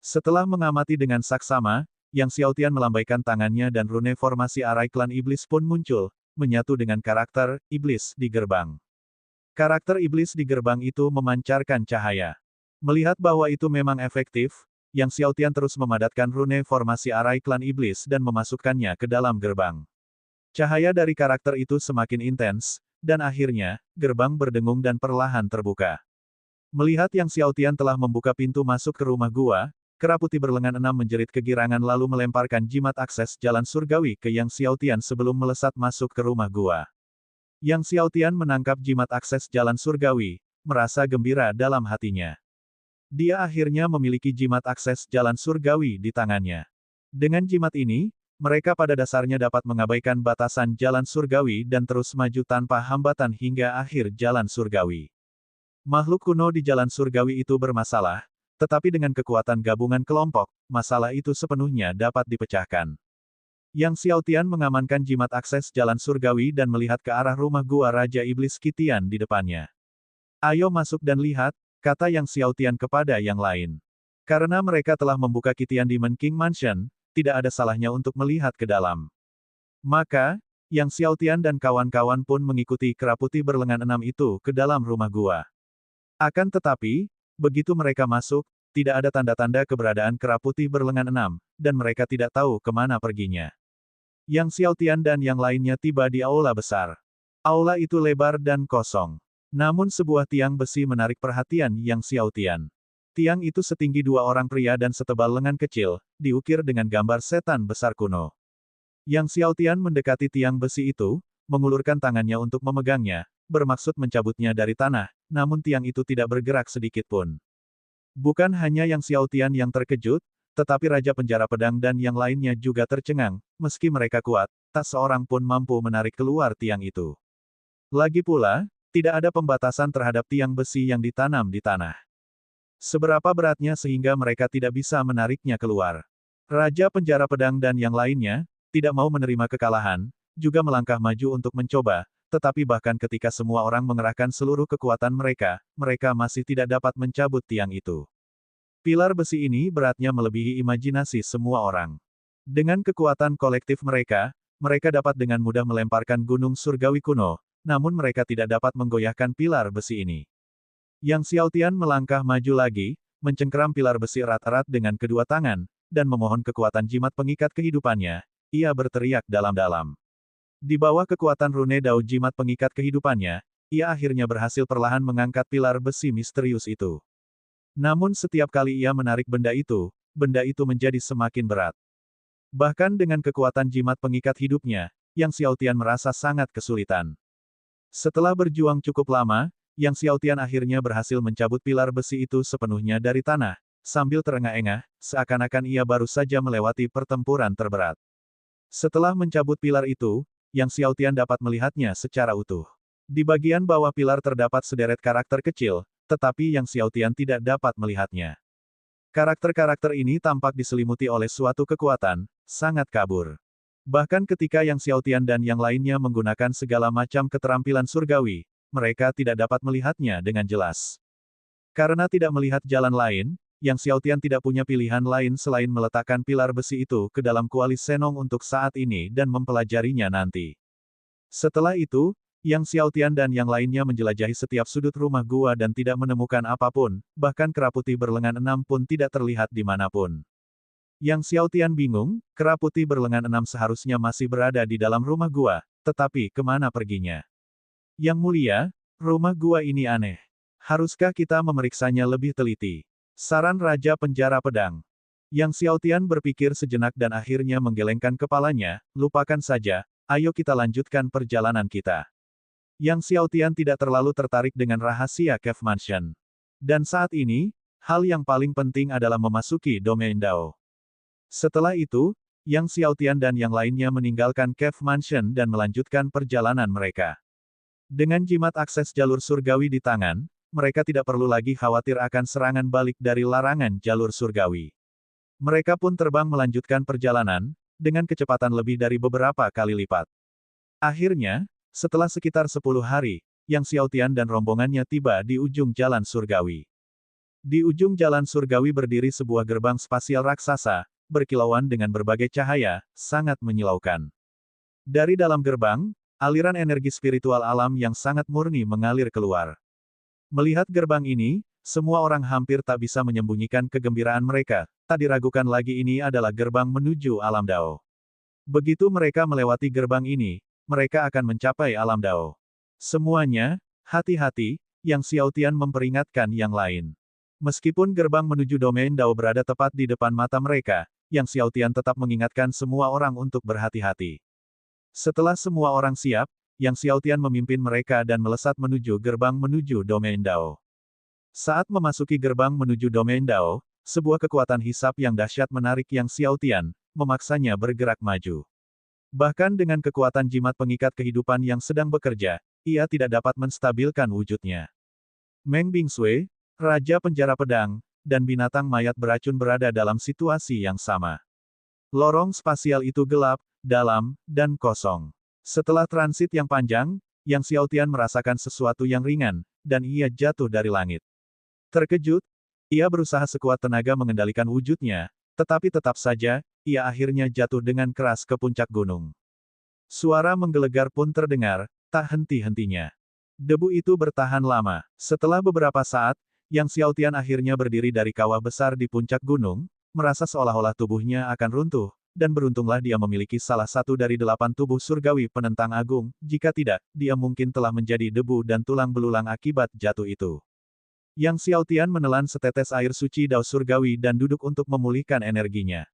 A: Setelah mengamati dengan saksama, Yang Xiaotian melambaikan tangannya dan rune formasi arai klan iblis pun muncul, menyatu dengan karakter iblis di gerbang. Karakter iblis di gerbang itu memancarkan cahaya. Melihat bahwa itu memang efektif, Yang Xiaotian terus memadatkan rune formasi arai klan iblis dan memasukkannya ke dalam gerbang. Cahaya dari karakter itu semakin intens, dan akhirnya, gerbang berdengung dan perlahan terbuka. Melihat Yang Xiaotian telah membuka pintu masuk ke rumah gua, kera putih berlengan 6 menjerit kegirangan lalu melemparkan jimat akses jalan surgawi ke Yang Xiaotian sebelum melesat masuk ke rumah gua. Yang Xiaotian menangkap jimat akses jalan surgawi, merasa gembira dalam hatinya. Dia akhirnya memiliki jimat akses jalan surgawi di tangannya. Dengan jimat ini, Mereka pada dasarnya dapat mengabaikan batasan jalan surgawi dan terus maju tanpa hambatan hingga akhir jalan surgawi. Makhluk kuno di jalan surgawi itu bermasalah, tetapi dengan kekuatan gabungan kelompok, masalah itu sepenuhnya dapat dipecahkan. Yang Xiaotian mengamankan jimat akses jalan surgawi dan melihat ke arah rumah gua Raja Iblis Kitian di depannya. Ayo masuk dan lihat, kata Yang Xiaotian kepada yang lain. Karena mereka telah membuka Kitian Demon King Mansion, tidak ada salahnya untuk melihat ke dalam. Maka, Yang Xiaotian dan kawan-kawan pun mengikuti kera putih berlengan 6 itu ke dalam rumah gua. Akan tetapi, begitu mereka masuk, tidak ada tanda-tanda keberadaan kera putih berlengan 6, dan mereka tidak tahu kemana perginya. Yang Xiaotian dan yang lainnya tiba di aula besar. Aula itu lebar dan kosong. Namun sebuah tiang besi menarik perhatian Yang Xiaotian. Tiang itu setinggi 2 orang pria dan setebal lengan kecil, diukir dengan gambar setan besar kuno. Yang Xiaotian mendekati tiang besi itu, mengulurkan tangannya untuk memegangnya, bermaksud mencabutnya dari tanah, namun tiang itu tidak bergerak sedikit pun. Bukan hanya Yang Xiaotian yang terkejut, tetapi Raja Penjara Pedang dan yang lainnya juga tercengang, meski mereka kuat, tak seorang pun mampu menarik keluar tiang itu. Lagi pula, tidak ada pembatasan terhadap tiang besi yang ditanam di tanah. Seberapa beratnya sehingga mereka tidak bisa menariknya keluar. Raja Penjara Pedang dan yang lainnya, tidak mau menerima kekalahan, juga melangkah maju untuk mencoba, tetapi bahkan ketika semua orang mengerahkan seluruh kekuatan mereka, mereka masih tidak dapat mencabut tiang itu. Pilar besi ini beratnya melebihi imajinasi semua orang. Dengan kekuatan kolektif mereka, mereka dapat dengan mudah melemparkan gunung surgawi kuno, namun mereka tidak dapat menggoyahkan pilar besi ini. Yang Xiaotian melangkah maju lagi, mencengkeram pilar besi erat-erat dengan kedua tangan, dan memohon kekuatan jimat pengikat kehidupannya, ia berteriak dalam-dalam. Di bawah kekuatan rune dao jimat pengikat kehidupannya, ia akhirnya berhasil perlahan mengangkat pilar besi misterius itu. Namun setiap kali ia menarik benda itu menjadi semakin berat. Bahkan dengan kekuatan jimat pengikat hidupnya, Yang Xiaotian merasa sangat kesulitan. Setelah berjuang cukup lama, Yang Xiaotian akhirnya berhasil mencabut pilar besi itu sepenuhnya dari tanah, sambil terengah-engah, seakan-akan ia baru saja melewati pertempuran terberat. Setelah mencabut pilar itu, Yang Xiaotian dapat melihatnya secara utuh. Di bagian bawah pilar terdapat sederet karakter kecil, tetapi Yang Xiaotian tidak dapat melihatnya. Karakter-karakter ini tampak diselimuti oleh suatu kekuatan, sangat kabur. Bahkan ketika Yang Xiaotian dan yang lainnya menggunakan segala macam keterampilan surgawi, mereka tidak dapat melihatnya dengan jelas. Karena tidak melihat jalan lain, Yang Xiaotian tidak punya pilihan lain selain meletakkan pilar besi itu ke dalam kuali Senong untuk saat ini dan mempelajarinya nanti. Setelah itu, Yang Xiaotian dan yang lainnya menjelajahi setiap sudut rumah gua dan tidak menemukan apapun, bahkan kera putih berlengan 6 pun tidak terlihat dimanapun. Yang Xiaotian bingung, kera putih berlengan 6 seharusnya masih berada di dalam rumah gua, tetapi kemana perginya? Yang mulia, rumah gua ini aneh. Haruskah kita memeriksanya lebih teliti? Saran Raja Penjara Pedang. Yang Xiaotian berpikir sejenak dan akhirnya menggelengkan kepalanya, lupakan saja, ayo kita lanjutkan perjalanan kita. Yang Xiaotian tidak terlalu tertarik dengan rahasia Cave Mansion. Dan saat ini, hal yang paling penting adalah memasuki domain Dao. Setelah itu, Yang Xiaotian dan yang lainnya meninggalkan Cave Mansion dan melanjutkan perjalanan mereka. Dengan jimat akses jalur surgawi di tangan, mereka tidak perlu lagi khawatir akan serangan balik dari larangan jalur surgawi. Mereka pun terbang melanjutkan perjalanan, dengan kecepatan lebih dari beberapa kali lipat. Akhirnya, setelah sekitar 10 hari, Yang Xiaotian dan rombongannya tiba di ujung jalan surgawi. Di ujung jalan surgawi berdiri sebuah gerbang spasial raksasa, berkilauan dengan berbagai cahaya, sangat menyilaukan. Dari dalam gerbang, aliran energi spiritual alam yang sangat murni mengalir keluar. Melihat gerbang ini, semua orang hampir tak bisa menyembunyikan kegembiraan mereka, tak diragukan lagi ini adalah gerbang menuju alam Dao. Begitu mereka melewati gerbang ini, mereka akan mencapai alam Dao. Semuanya, hati-hati, Yang Xiaotian memperingatkan yang lain. Meskipun gerbang menuju domain Dao berada tepat di depan mata mereka, Yang Xiaotian tetap mengingatkan semua orang untuk berhati-hati. Setelah semua orang siap, Yang Xiaotian memimpin mereka dan melesat menuju gerbang menuju domain Dao. Saat memasuki gerbang menuju domain Dao, sebuah kekuatan hisap yang dahsyat menarik Yang Xiaotian, memaksanya bergerak maju. Bahkan dengan kekuatan jimat pengikat kehidupan yang sedang bekerja, ia tidak dapat menstabilkan wujudnya. Meng Bingsui, Raja Penjara Pedang, dan binatang mayat beracun berada dalam situasi yang sama. Lorong spasial itu gelap, dalam, dan kosong. Setelah transit yang panjang, Yang Xiaotian merasakan sesuatu yang ringan, dan ia jatuh dari langit. Terkejut, ia berusaha sekuat tenaga mengendalikan wujudnya, tetapi tetap saja, ia akhirnya jatuh dengan keras ke puncak gunung. Suara menggelegar pun terdengar, tak henti-hentinya. Debu itu bertahan lama. Setelah beberapa saat, Yang Xiaotian akhirnya berdiri dari kawah besar di puncak gunung, merasa seolah-olah tubuhnya akan runtuh, dan beruntunglah dia memiliki salah satu dari 8 tubuh surgawi penentang agung, jika tidak, dia mungkin telah menjadi debu dan tulang belulang akibat jatuh itu. Yang Xiaotian menelan setetes air suci dao surgawi dan duduk untuk memulihkan energinya.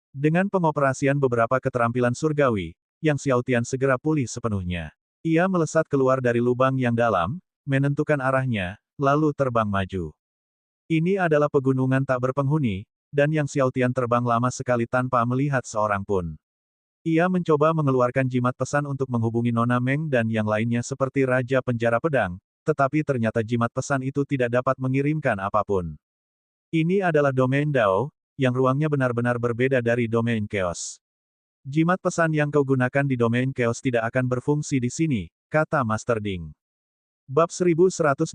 A: Dengan pengoperasian beberapa keterampilan surgawi, Yang Xiaotian segera pulih sepenuhnya. Ia melesat keluar dari lubang yang dalam, menentukan arahnya, lalu terbang maju. Ini adalah pegunungan tak berpenghuni, dan Yang Xiaotian terbang lama sekali tanpa melihat seorang pun. Ia mencoba mengeluarkan jimat pesan untuk menghubungi Nona Meng dan yang lainnya seperti Raja Penjara Pedang, tetapi ternyata jimat pesan itu tidak dapat mengirimkan apapun. Ini adalah domain Dao, yang ruangnya benar-benar berbeda dari domain Chaos. Jimat pesan yang kau gunakan di domain Chaos tidak akan berfungsi di sini, kata Master Ding. Bab 1185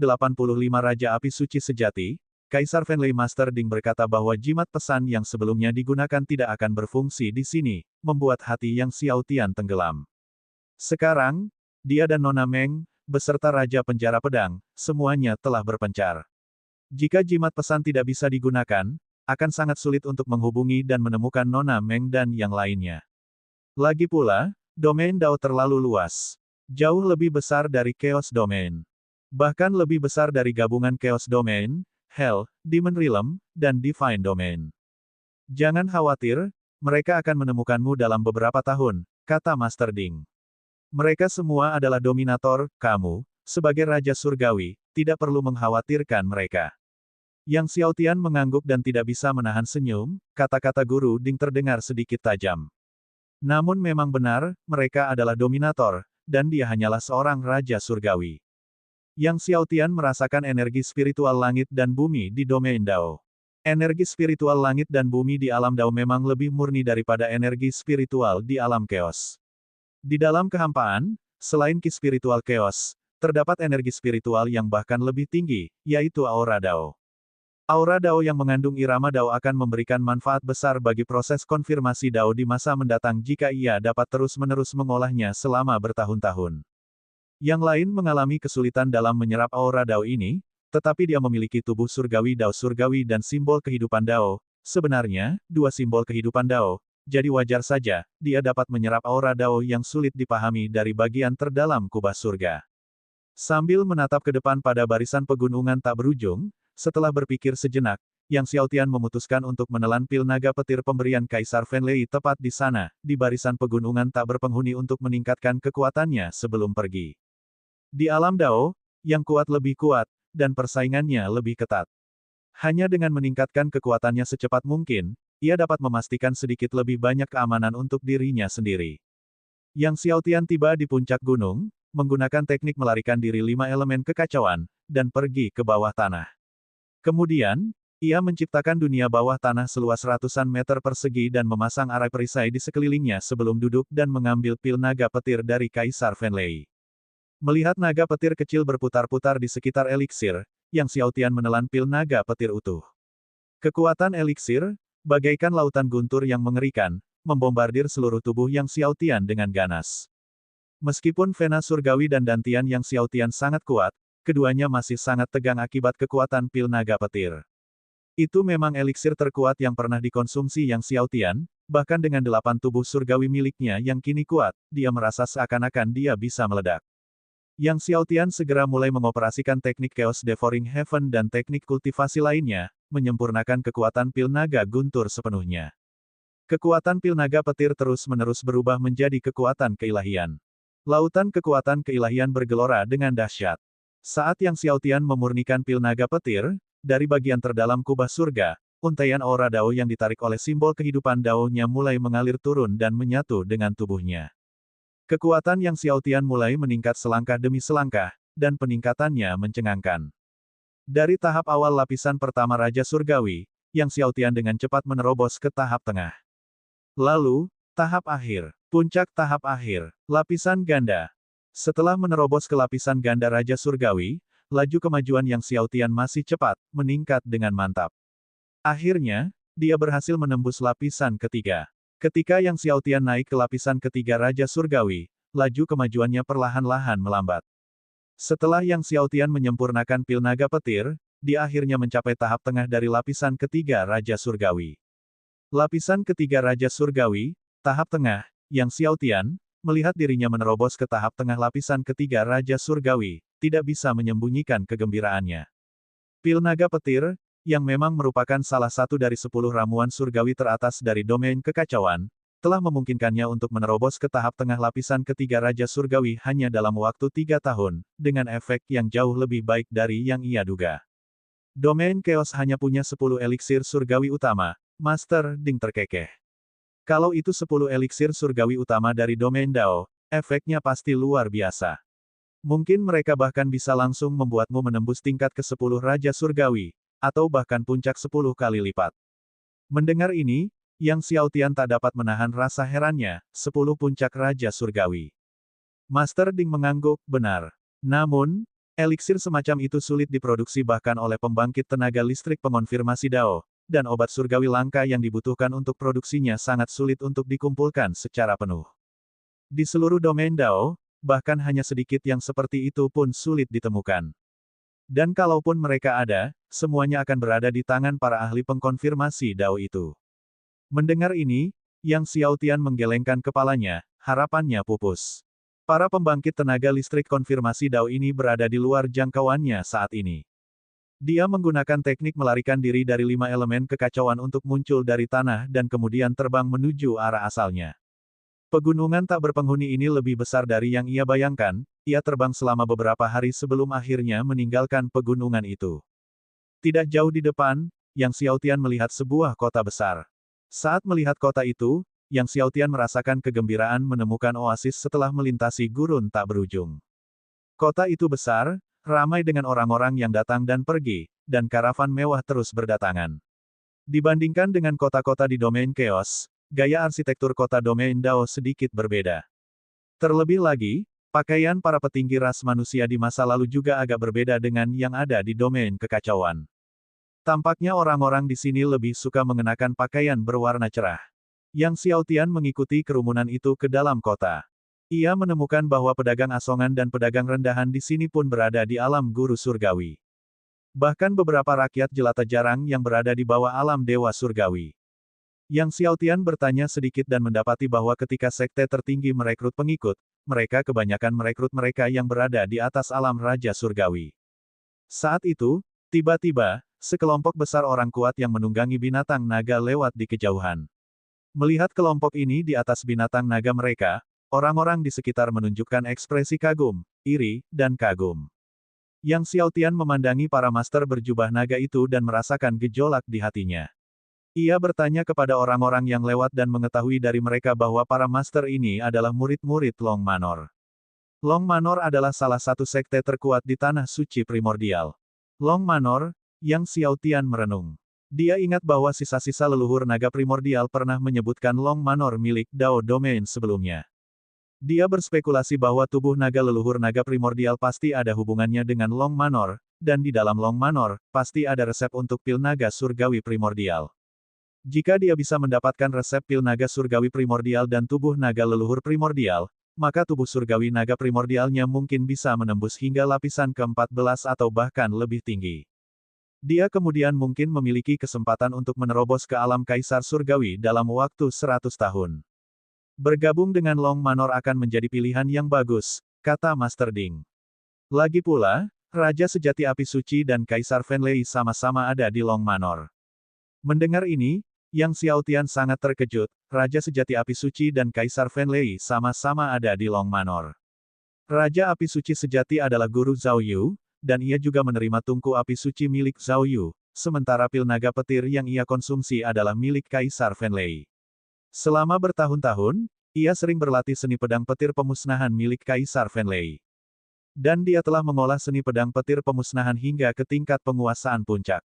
A: Raja Api Suci Sejati, Kaisar Fenlei. Master Ding berkata bahwa jimat pesan yang sebelumnya digunakan tidak akan berfungsi di sini, membuat hati Yang Xiaotian tenggelam. Sekarang, dia dan Nona Meng, beserta Raja Penjara Pedang, semuanya telah berpencar. Jika jimat pesan tidak bisa digunakan, akan sangat sulit untuk menghubungi dan menemukan Nona Meng dan yang lainnya. Lagi pula, domain Dao terlalu luas. Jauh lebih besar dari Chaos Domain. Bahkan lebih besar dari gabungan Chaos Domain, Hell, Demon Realm, dan Divine Domain. Jangan khawatir, mereka akan menemukanmu dalam beberapa tahun, kata Master Ding. Mereka semua adalah dominator, kamu, sebagai Raja Surgawi, tidak perlu mengkhawatirkan mereka. Yang Xiaotian mengangguk dan tidak bisa menahan senyum, kata-kata Guru Ding terdengar sedikit tajam. Namun memang benar, mereka adalah dominator, dan dia hanyalah seorang Raja Surgawi. Yang Xiaotian merasakan energi spiritual langit dan bumi di domain Dao. Energi spiritual langit dan bumi di alam Dao memang lebih murni daripada energi spiritual di alam Chaos. Di dalam kehampaan, selain ki spiritual Chaos, terdapat energi spiritual yang bahkan lebih tinggi, yaitu Aura Dao. Aura Dao yang mengandung irama Dao akan memberikan manfaat besar bagi proses konfirmasi Dao di masa mendatang jika ia dapat terus-menerus mengolahnya selama bertahun-tahun. Yang lain mengalami kesulitan dalam menyerap Aura Dao ini, tetapi dia memiliki tubuh surgawi Dao surgawi dan simbol kehidupan Dao. Sebenarnya, dua simbol kehidupan Dao, jadi wajar saja, dia dapat menyerap aura Dao yang sulit dipahami dari bagian terdalam kubah surga. Sambil menatap ke depan pada barisan pegunungan tak berujung, setelah berpikir sejenak, Yang Xiaotian memutuskan untuk menelan pil naga petir pemberian Kaisar Fenlei tepat di sana, di barisan pegunungan tak berpenghuni untuk meningkatkan kekuatannya sebelum pergi. Di alam Dao, yang kuat lebih kuat, dan persaingannya lebih ketat. Hanya dengan meningkatkan kekuatannya secepat mungkin, ia dapat memastikan sedikit lebih banyak keamanan untuk dirinya sendiri. Yang Xiaotian tiba di puncak gunung, menggunakan teknik melarikan diri 5 elemen kekacauan, dan pergi ke bawah tanah. Kemudian, ia menciptakan dunia bawah tanah seluas ratusan meter persegi dan memasang arai perisai di sekelilingnya sebelum duduk dan mengambil pil naga petir dari Kaisar Fenlei. Melihat naga petir kecil berputar-putar di sekitar eliksir, Yang Xiaotian menelan pil naga petir utuh. Kekuatan eliksir, bagaikan lautan guntur yang mengerikan, membombardir seluruh tubuh Yang Xiaotian dengan ganas. Meskipun vena surgawi dan dantian Yang Xiaotian sangat kuat, keduanya masih sangat tegang akibat kekuatan pil naga petir. Itu memang eliksir terkuat yang pernah dikonsumsi Yang Xiaotian, bahkan dengan 8 tubuh surgawi miliknya yang kini kuat, dia merasa seakan-akan dia bisa meledak. Yang Xiaotian segera mulai mengoperasikan teknik Chaos Devouring Heaven dan teknik kultivasi lainnya, menyempurnakan kekuatan pil naga guntur sepenuhnya. Kekuatan pil naga petir terus-menerus berubah menjadi kekuatan keilahian. Lautan kekuatan keilahian bergelora dengan dahsyat. Saat Yang Xiaotian memurnikan pil naga petir, dari bagian terdalam kubah surga, untaian aura Dao yang ditarik oleh simbol kehidupan Dao-nya mulai mengalir turun dan menyatu dengan tubuhnya. Kekuatan Yang Xiaotian mulai meningkat selangkah demi selangkah, dan peningkatannya mencengangkan. Dari tahap awal lapisan pertama Raja Surgawi, Yang Xiaotian dengan cepat menerobos ke tahap tengah. Lalu, tahap akhir, puncak tahap akhir, lapisan ganda. Setelah menerobos ke lapisan ganda Raja Surgawi, laju kemajuan Yang Xiaotian masih cepat, meningkat dengan mantap. Akhirnya, dia berhasil menembus lapisan ketiga. Ketika Yang Xiaotian naik ke lapisan ketiga Raja Surgawi, laju kemajuannya perlahan-lahan melambat. Setelah Yang Xiaotian menyempurnakan pil naga petir, dia akhirnya mencapai tahap tengah dari lapisan ketiga Raja Surgawi. Lapisan ketiga Raja Surgawi, tahap tengah, Yang Xiaotian, melihat dirinya menerobos ke tahap tengah lapisan ketiga Raja Surgawi, tidak bisa menyembunyikan kegembiraannya. Pil naga petir, yang memang merupakan salah satu dari 10 ramuan surgawi teratas dari domain kekacauan, telah memungkinkannya untuk menerobos ke tahap tengah lapisan ketiga Raja Surgawi hanya dalam waktu 3 tahun, dengan efek yang jauh lebih baik dari yang ia duga. Domain Chaos hanya punya 10 eliksir surgawi utama, Master Ding terkekeh. Kalau itu 10 eliksir surgawi utama dari domain Dao, efeknya pasti luar biasa. Mungkin mereka bahkan bisa langsung membuatmu menembus tingkat ke-10 Raja Surgawi, atau bahkan puncak 10 kali lipat. Mendengar ini, Yang Xiaotian tak dapat menahan rasa herannya, 10 puncak Raja Surgawi. Master Ding mengangguk, benar. Namun, eliksir semacam itu sulit diproduksi bahkan oleh pembangkit tenaga listrik pengonfirmasi Dao, dan obat surgawi langka yang dibutuhkan untuk produksinya sangat sulit untuk dikumpulkan secara penuh. Di seluruh domain Dao, bahkan hanya sedikit yang seperti itu pun sulit ditemukan. Dan kalaupun mereka ada, semuanya akan berada di tangan para ahli pengkonfirmasi Dao itu. Mendengar ini, Yang Xiaotian menggelengkan kepalanya, harapannya pupus. Para pembangkit tenaga listrik konfirmasi Dao ini berada di luar jangkauannya saat ini. Dia menggunakan teknik melarikan diri dari 5 elemen kekacauan untuk muncul dari tanah dan kemudian terbang menuju arah asalnya. Pegunungan tak berpenghuni ini lebih besar dari yang ia bayangkan, ia terbang selama beberapa hari sebelum akhirnya meninggalkan pegunungan itu. Tidak jauh di depan, Yang Xiaotian melihat sebuah kota besar. Saat melihat kota itu, Yang Xiaotian merasakan kegembiraan menemukan oasis setelah melintasi gurun tak berujung. Kota itu besar, ramai dengan orang-orang yang datang dan pergi, dan karavan mewah terus berdatangan. Dibandingkan dengan kota-kota di domain Chaos, gaya arsitektur kota domain Dao sedikit berbeda. Terlebih lagi, pakaian para petinggi ras manusia di masa lalu juga agak berbeda dengan yang ada di domain kekacauan. Tampaknya orang-orang di sini lebih suka mengenakan pakaian berwarna cerah. Yang Xiaotian mengikuti kerumunan itu ke dalam kota. Ia menemukan bahwa pedagang asongan dan pedagang rendahan di sini pun berada di alam guru surgawi. Bahkan beberapa rakyat jelata jarang yang berada di bawah alam dewa surgawi. Yang Xiaotian bertanya sedikit dan mendapati bahwa ketika sekte tertinggi merekrut pengikut, mereka kebanyakan merekrut mereka yang berada di atas alam Raja Surgawi. Saat itu, tiba-tiba, sekelompok besar orang kuat yang menunggangi binatang naga lewat di kejauhan. Melihat kelompok ini di atas binatang naga mereka, orang-orang di sekitar menunjukkan ekspresi kagum, iri, dan kagum. Yang Xiaotian memandangi para master berjubah naga itu dan merasakan gejolak di hatinya. Ia bertanya kepada orang-orang yang lewat dan mengetahui dari mereka bahwa para master ini adalah murid-murid Long Manor. Long Manor adalah salah satu sekte terkuat di Tanah Suci Primordial. Long Manor, Yang Xiaotian merenung. Dia ingat bahwa sisa-sisa leluhur naga primordial pernah menyebutkan Long Manor milik Dao Domain sebelumnya. Dia berspekulasi bahwa tubuh naga leluhur naga primordial pasti ada hubungannya dengan Long Manor, dan di dalam Long Manor, pasti ada resep untuk pil naga surgawi primordial. Jika dia bisa mendapatkan resep pil naga surgawi primordial dan tubuh naga leluhur primordial, maka tubuh surgawi naga primordialnya mungkin bisa menembus hingga lapisan ke-14 atau bahkan lebih tinggi. Dia kemudian mungkin memiliki kesempatan untuk menerobos ke alam kaisar surgawi dalam waktu 100 tahun. Bergabung dengan Long Manor akan menjadi pilihan yang bagus, kata Master Ding. Lagi pula, Raja Sejati Api Suci dan Kaisar Fenlei sama-sama ada di Long Manor. Mendengar ini, Yang Xiaotian sangat terkejut, Raja Sejati Api Suci dan Kaisar Fenlei sama-sama ada di Long Manor. Raja Api Suci Sejati adalah guru Zhao Yu, dan ia juga menerima tungku api suci milik Zhao Yu, sementara pil naga petir yang ia konsumsi adalah milik Kaisar Fenley. Selama bertahun-tahun, ia sering berlatih seni pedang petir pemusnahan milik Kaisar Fenley. Dan dia telah mengolah seni pedang petir pemusnahan hingga ke tingkat penguasaan puncak.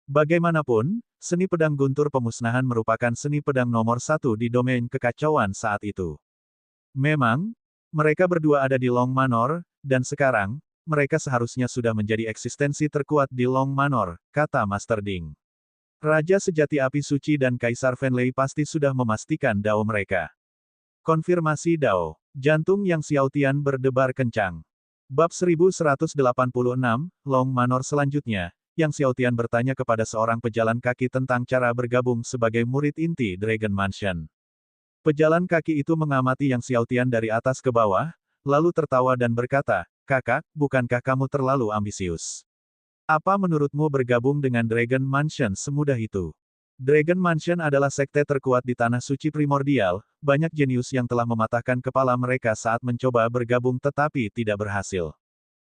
A: Bagaimanapun, seni pedang guntur pemusnahan merupakan seni pedang nomor satu di domain kekacauan saat itu. Memang, mereka berdua ada di Long Manor, dan sekarang, mereka seharusnya sudah menjadi eksistensi terkuat di Long Manor, kata Master Ding. Raja Sejati Api Suci dan Kaisar Fenley pasti sudah memastikan Dao mereka. Konfirmasi Dao. Jantung Yang Xiaotian berdebar kencang. Bab 1186, Long Manor selanjutnya, Yang Xiaotian bertanya kepada seorang pejalan kaki tentang cara bergabung sebagai murid inti Dragon Mansion. Pejalan kaki itu mengamati Yang Xiaotian dari atas ke bawah, lalu tertawa dan berkata, "Kakak, bukankah kamu terlalu ambisius? Apa menurutmu bergabung dengan Dragon Mansion semudah itu? Dragon Mansion adalah sekte terkuat di Tanah Suci Primordial, banyak jenius yang telah mematahkan kepala mereka saat mencoba bergabung tetapi tidak berhasil.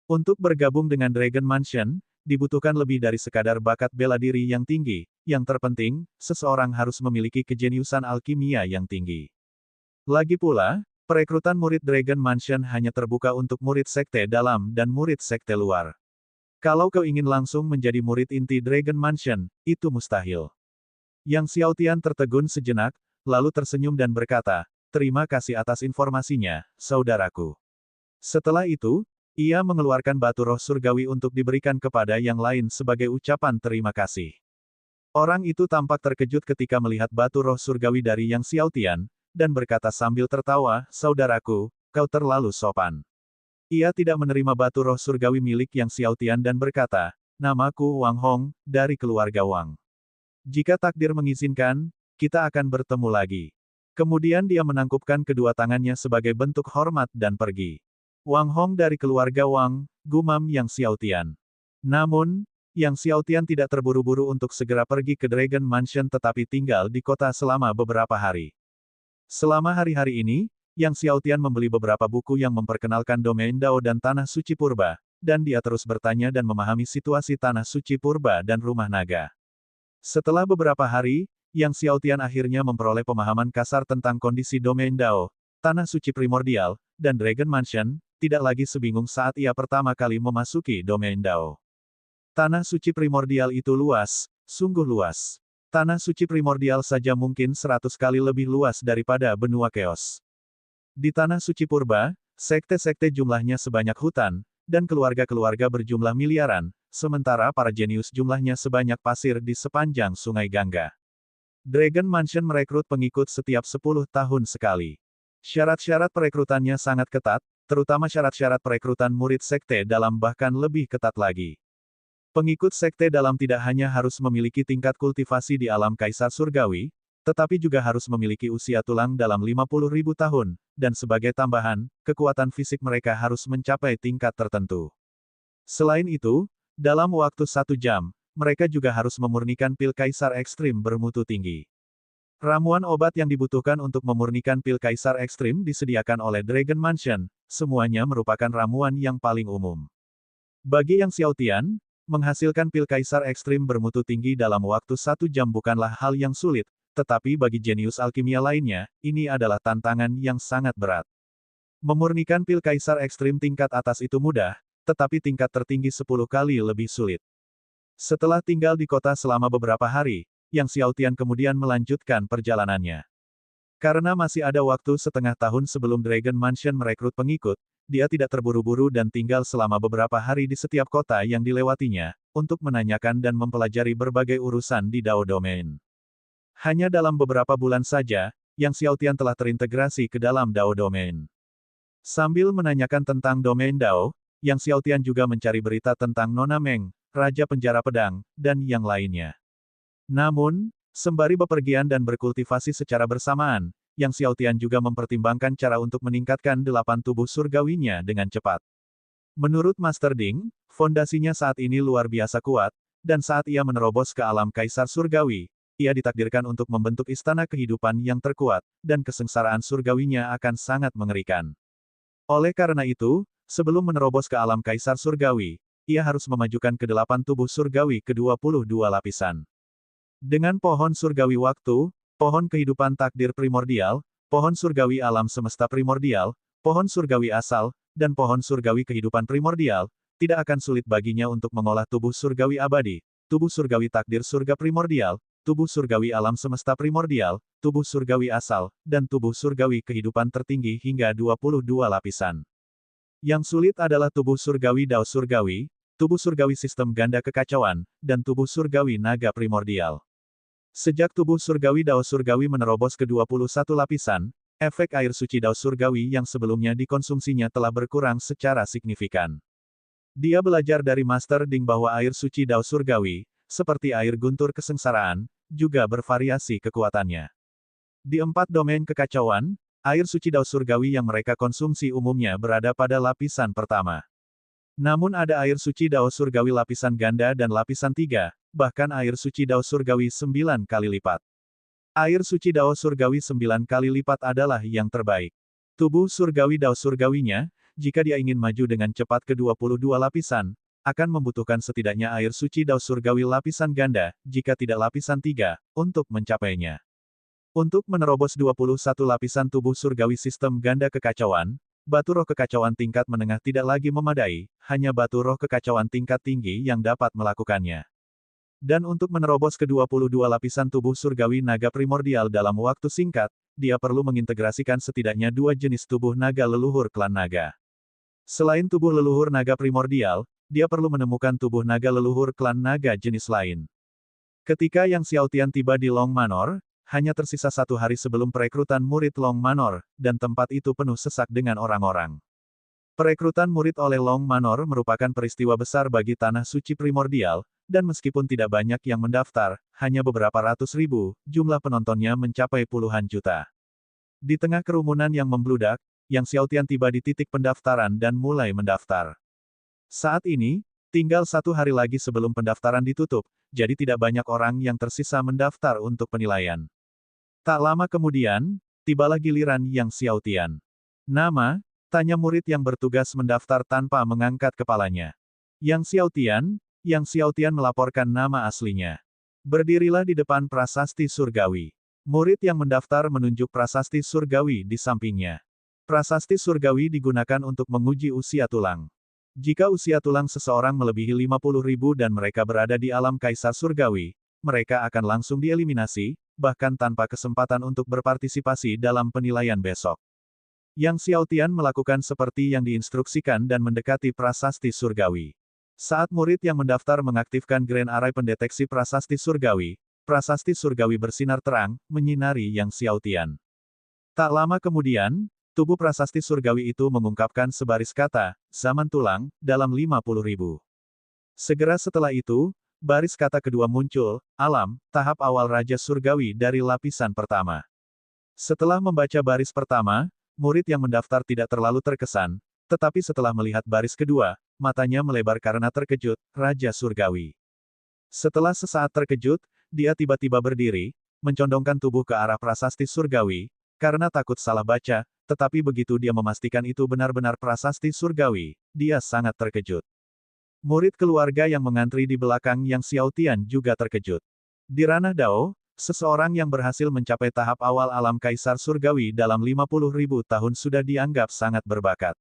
A: Untuk bergabung dengan Dragon Mansion, dibutuhkan lebih dari sekadar bakat bela diri yang tinggi, yang terpenting, seseorang harus memiliki kejeniusan alkimia yang tinggi. Lagi pula, perekrutan murid Dragon Mansion hanya terbuka untuk murid sekte dalam dan murid sekte luar. Kalau kau ingin langsung menjadi murid inti Dragon Mansion, itu mustahil." Yang Xiaotian tertegun sejenak, lalu tersenyum dan berkata, "Terima kasih atas informasinya, saudaraku." Setelah itu, ia mengeluarkan batu roh surgawi untuk diberikan kepada yang lain sebagai ucapan terima kasih. Orang itu tampak terkejut ketika melihat batu roh surgawi dari Yang Xiaotian, dan berkata sambil tertawa, "Saudaraku, kau terlalu sopan." Ia tidak menerima batu roh surgawi milik Yang Xiaotian dan berkata, "Namaku Wang Hong, dari keluarga Wang. Jika takdir mengizinkan, kita akan bertemu lagi." Kemudian dia menangkupkan kedua tangannya sebagai bentuk hormat dan pergi. "Wang Hong dari keluarga Wang," gumam Yang Xiaotian. Namun, Yang Xiaotian tidak terburu-buru untuk segera pergi ke Dragon Mansion tetapi tinggal di kota selama beberapa hari. Selama hari-hari ini, Yang Xiaotian membeli beberapa buku yang memperkenalkan domain Dao dan Tanah Suci Purba, dan dia terus bertanya dan memahami situasi Tanah Suci Purba dan Rumah Naga. Setelah beberapa hari, Yang Xiaotian akhirnya memperoleh pemahaman kasar tentang kondisi domain Dao, Tanah Suci Primordial, dan Dragon Mansion, tidak lagi sebingung saat ia pertama kali memasuki domain Dao. Tanah Suci Primordial itu luas, sungguh luas. Tanah Suci Primordial saja mungkin 100 kali lebih luas daripada benua Chaos. Di Tanah Suci Purba, sekte-sekte jumlahnya sebanyak hutan, dan keluarga-keluarga berjumlah miliaran, sementara para jenius jumlahnya sebanyak pasir di sepanjang Sungai Gangga. Dragon Mansion merekrut pengikut setiap 10 tahun sekali. Syarat-syarat perekrutannya sangat ketat, terutama syarat-syarat perekrutan murid sekte dalam bahkan lebih ketat lagi. Pengikut sekte dalam tidak hanya harus memiliki tingkat kultivasi di alam Kaisar Surgawi, tetapi juga harus memiliki usia tulang dalam 50.000 tahun, dan sebagai tambahan, kekuatan fisik mereka harus mencapai tingkat tertentu. Selain itu, dalam waktu 1 jam, mereka juga harus memurnikan pil Kaisar Ekstrim bermutu tinggi. Ramuan obat yang dibutuhkan untuk memurnikan pil Kaisar Ekstrim disediakan oleh Dragon Mansion, semuanya merupakan ramuan yang paling umum. Bagi Yang Xiaotian, menghasilkan pil Kaisar Ekstrim bermutu tinggi dalam waktu 1 jam bukanlah hal yang sulit, tetapi bagi jenius alkimia lainnya, ini adalah tantangan yang sangat berat. Memurnikan pil Kaisar Ekstrim tingkat atas itu mudah, tetapi tingkat tertinggi 10 kali lebih sulit. Setelah tinggal di kota selama beberapa hari, Yang Xiaotian kemudian melanjutkan perjalanannya. Karena masih ada waktu setengah tahun sebelum Dragon Mansion merekrut pengikut, dia tidak terburu-buru dan tinggal selama beberapa hari di setiap kota yang dilewatinya, untuk menanyakan dan mempelajari berbagai urusan di Dao Domain. Hanya dalam beberapa bulan saja, Yang Xiaotian telah terintegrasi ke dalam Dao Domain. Sambil menanyakan tentang domain Dao, Yang Xiaotian juga mencari berita tentang Nona Meng, Raja Penjara Pedang, dan yang lainnya. Namun, sembari bepergian dan berkultivasi secara bersamaan, Yang Xiaotian juga mempertimbangkan cara untuk meningkatkan 8 tubuh surgawinya dengan cepat. Menurut Master Ding, fondasinya saat ini luar biasa kuat, dan saat ia menerobos ke alam Kaisar Surgawi, ia ditakdirkan untuk membentuk istana kehidupan yang terkuat, dan kesengsaraan surgawinya akan sangat mengerikan. Oleh karena itu, sebelum menerobos ke alam Kaisar Surgawi, ia harus memajukan ke-8 tubuh surgawi ke-22 lapisan. Dengan pohon surgawi waktu, pohon kehidupan takdir primordial, pohon surgawi alam semesta primordial, pohon surgawi asal, dan pohon surgawi kehidupan primordial, tidak akan sulit baginya untuk mengolah tubuh surgawi abadi, tubuh surgawi takdir surga primordial, tubuh surgawi alam semesta primordial, tubuh surgawi asal, dan tubuh surgawi kehidupan tertinggi hingga 22 lapisan. Yang sulit adalah tubuh surgawi Dao surgawi, tubuh surgawi sistem ganda kekacauan, dan tubuh surgawi naga primordial. Sejak tubuh surgawi Dao surgawi menerobos ke-21 lapisan, efek air suci Dao surgawi yang sebelumnya dikonsumsinya telah berkurang secara signifikan. Dia belajar dari Master Ding bahwa air suci Dao surgawi, seperti air guntur kesengsaraan, juga bervariasi kekuatannya. Di 4 domain kekacauan, air suci Dao surgawi yang mereka konsumsi umumnya berada pada lapisan pertama. Namun ada air suci Dao surgawi lapisan ganda dan lapisan 3, bahkan air suci Dao surgawi 9 kali lipat. Air suci Dao surgawi 9 kali lipat adalah yang terbaik. Tubuh surgawi Dao surgawinya, jika dia ingin maju dengan cepat ke 22 lapisan, akan membutuhkan setidaknya air suci Dao surgawi lapisan ganda, jika tidak lapisan 3, untuk mencapainya. Untuk menerobos 21 lapisan tubuh surgawi sistem ganda kekacauan, batu roh kekacauan tingkat menengah tidak lagi memadai, hanya batu roh kekacauan tingkat tinggi yang dapat melakukannya. Dan untuk menerobos ke 22 lapisan tubuh surgawi naga primordial dalam waktu singkat, dia perlu mengintegrasikan setidaknya 2 jenis tubuh naga leluhur klan naga. Selain tubuh leluhur naga primordial, dia perlu menemukan tubuh naga leluhur klan naga jenis lain. Ketika Yang Xiaotian tiba di Long Manor, hanya tersisa 1 hari sebelum perekrutan murid Long Manor, dan tempat itu penuh sesak dengan orang-orang. Perekrutan murid oleh Long Manor merupakan peristiwa besar bagi tanah suci primordial, dan meskipun tidak banyak yang mendaftar, hanya beberapa ratus ribu, jumlah penontonnya mencapai puluhan juta. Di tengah kerumunan yang membludak, Yang Xiaotian tiba di titik pendaftaran dan mulai mendaftar. Saat ini, tinggal 1 hari lagi sebelum pendaftaran ditutup, jadi tidak banyak orang yang tersisa mendaftar untuk penilaian. Tak lama kemudian, tibalah giliran Yang Xiaotian. Nama? Tanya murid yang bertugas mendaftar tanpa mengangkat kepalanya. Yang Xiaotian melaporkan nama aslinya. Berdirilah di depan prasasti surgawi. Murid yang mendaftar menunjuk prasasti surgawi di sampingnya. Prasasti surgawi digunakan untuk menguji usia tulang. Jika usia tulang seseorang melebihi 50.000 dan mereka berada di alam kaisar surgawi, mereka akan langsung dieliminasi, bahkan tanpa kesempatan untuk berpartisipasi dalam penilaian besok. Yang Xiaotian melakukan seperti yang diinstruksikan dan mendekati prasasti surgawi. Saat murid yang mendaftar mengaktifkan Grand Array pendeteksi prasasti surgawi bersinar terang, menyinari Yang Xiaotian. Tak lama kemudian, tubuh prasasti surgawi itu mengungkapkan sebaris kata, zaman tulang, dalam 50.000. Segera setelah itu, baris kata kedua muncul, alam, tahap awal Raja Surgawi dari lapisan pertama. Setelah membaca baris pertama, murid yang mendaftar tidak terlalu terkesan, tetapi setelah melihat baris kedua, matanya melebar karena terkejut, Raja Surgawi. Setelah sesaat terkejut, dia tiba-tiba berdiri, mencondongkan tubuh ke arah prasasti surgawi, karena takut salah baca, tetapi begitu dia memastikan itu benar-benar prasasti surgawi, dia sangat terkejut. Murid keluarga yang mengantri di belakang Yang Xiaotian juga terkejut. Di ranah Dao, seseorang yang berhasil mencapai tahap awal alam kaisar surgawi dalam 50.000 tahun sudah dianggap sangat berbakat.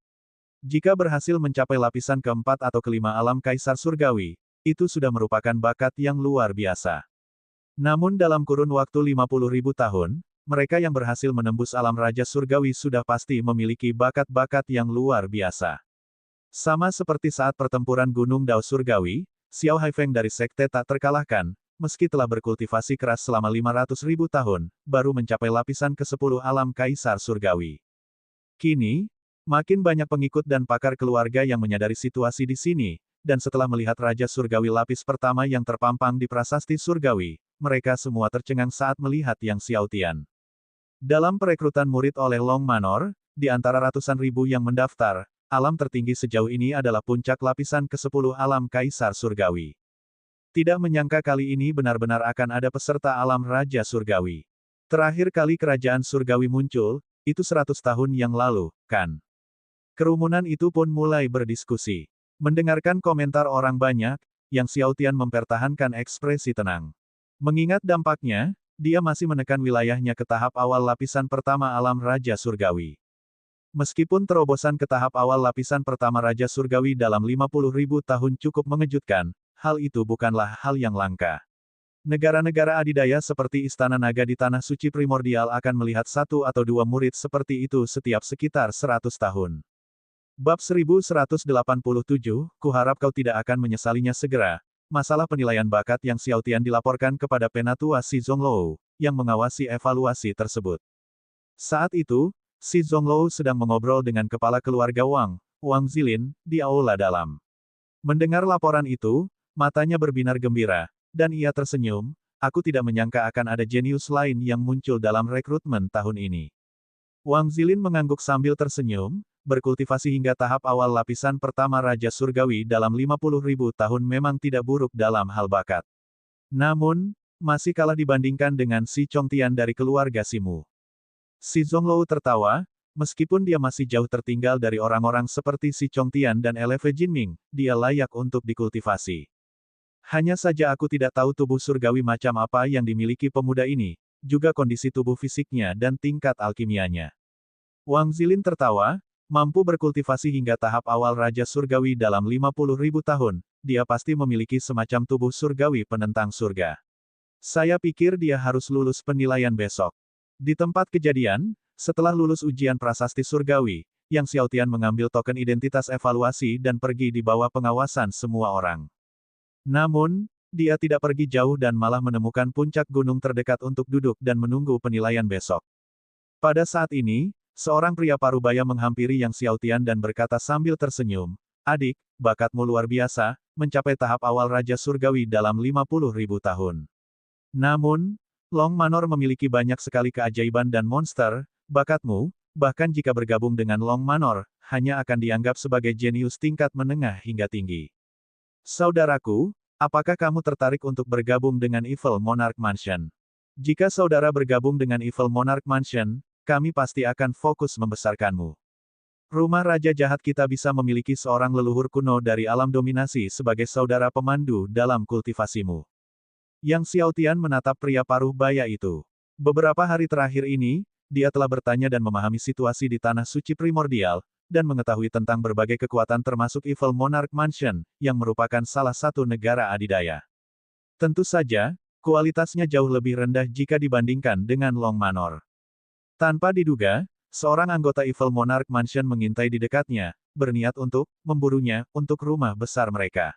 A: Jika berhasil mencapai lapisan keempat atau kelima alam kaisar surgawi, itu sudah merupakan bakat yang luar biasa. Namun dalam kurun waktu 50.000 tahun, mereka yang berhasil menembus alam Raja Surgawi sudah pasti memiliki bakat-bakat yang luar biasa. Sama seperti saat pertempuran Gunung Dao Surgawi, Xiao Haifeng dari Sekte tak terkalahkan, meski telah berkultivasi keras selama 500.000 tahun, baru mencapai lapisan ke-10 alam Kaisar Surgawi. Kini, makin banyak pengikut dan pakar keluarga yang menyadari situasi di sini, dan setelah melihat Raja Surgawi lapis pertama yang terpampang di prasasti Surgawi, mereka semua tercengang saat melihat Yang Xiaotian. Dalam perekrutan murid oleh Long Manor, di antara ratusan ribu yang mendaftar, alam tertinggi sejauh ini adalah puncak lapisan ke-10 alam Kaisar Surgawi. Tidak menyangka kali ini benar-benar akan ada peserta alam Raja Surgawi. Terakhir kali kerajaan Surgawi muncul, itu 100 tahun yang lalu, kan? Kerumunan itu pun mulai berdiskusi. Mendengarkan komentar orang banyak, Yang Xiaotian mempertahankan ekspresi tenang. Mengingat dampaknya, dia masih menekan wilayahnya ke tahap awal lapisan pertama alam Raja Surgawi. Meskipun terobosan ke tahap awal lapisan pertama Raja Surgawi dalam 50.000 tahun cukup mengejutkan, hal itu bukanlah hal yang langka. Negara-negara adidaya seperti Istana Naga di Tanah Suci Primordial akan melihat satu atau dua murid seperti itu setiap sekitar 100 tahun. Bab 1187, kuharap kau tidak akan menyesalinya segera. Masalah penilaian bakat Yang Xiaotian dilaporkan kepada Penatua Si Zonglou, yang mengawasi evaluasi tersebut. Saat itu, Si Zonglou sedang mengobrol dengan kepala keluarga Wang Zilin, di aula dalam. Mendengar laporan itu, matanya berbinar gembira, dan ia tersenyum. Aku tidak menyangka akan ada jenius lain yang muncul dalam rekrutmen tahun ini. Wang Zilin mengangguk sambil tersenyum. Berkultivasi hingga tahap awal lapisan pertama Raja Surgawi dalam 50.000 tahun memang tidak buruk dalam hal bakat. Namun, masih kalah dibandingkan dengan Si Chongtian dari keluarga Simu. Si Zonglou tertawa, meskipun dia masih jauh tertinggal dari orang-orang seperti Si Chongtian dan Eleve Jinming, dia layak untuk dikultivasi. Hanya saja aku tidak tahu tubuh surgawi macam apa yang dimiliki pemuda ini, juga kondisi tubuh fisiknya dan tingkat alkimianya. Wang Zilin tertawa, mampu berkultivasi hingga tahap awal Raja Surgawi dalam 50.000 tahun, dia pasti memiliki semacam tubuh surgawi penentang surga. Saya pikir dia harus lulus penilaian besok. Di tempat kejadian, setelah lulus ujian prasasti surgawi, Yang Xiaotian mengambil token identitas evaluasi dan pergi di bawah pengawasan semua orang. Namun, dia tidak pergi jauh dan malah menemukan puncak gunung terdekat untuk duduk dan menunggu penilaian besok. Pada saat ini, seorang pria parubaya menghampiri Yang Xiaotian dan berkata sambil tersenyum, "Adik, bakatmu luar biasa, mencapai tahap awal Raja Surgawi dalam 50.000 tahun. Namun, Long Manor memiliki banyak sekali keajaiban dan monster, bakatmu, bahkan jika bergabung dengan Long Manor, hanya akan dianggap sebagai jenius tingkat menengah hingga tinggi. Saudaraku, apakah kamu tertarik untuk bergabung dengan Evil Monarch Mansion? Jika saudara bergabung dengan Evil Monarch Mansion, kami pasti akan fokus membesarkanmu. Rumah Raja Jahat kita bisa memiliki seorang leluhur kuno dari alam dominasi sebagai saudara pemandu dalam kultivasimu." Yang Xiaotian menatap pria paruh baya itu. Beberapa hari terakhir ini, dia telah bertanya dan memahami situasi di Tanah Suci Primordial, dan mengetahui tentang berbagai kekuatan termasuk Evil Monarch Mansion, yang merupakan salah satu negara adidaya. Tentu saja, kualitasnya jauh lebih rendah jika dibandingkan dengan Long Manor. Tanpa diduga, seorang anggota Evil Monarch Mansion mengintai di dekatnya, berniat untuk memburunya untuk rumah besar mereka.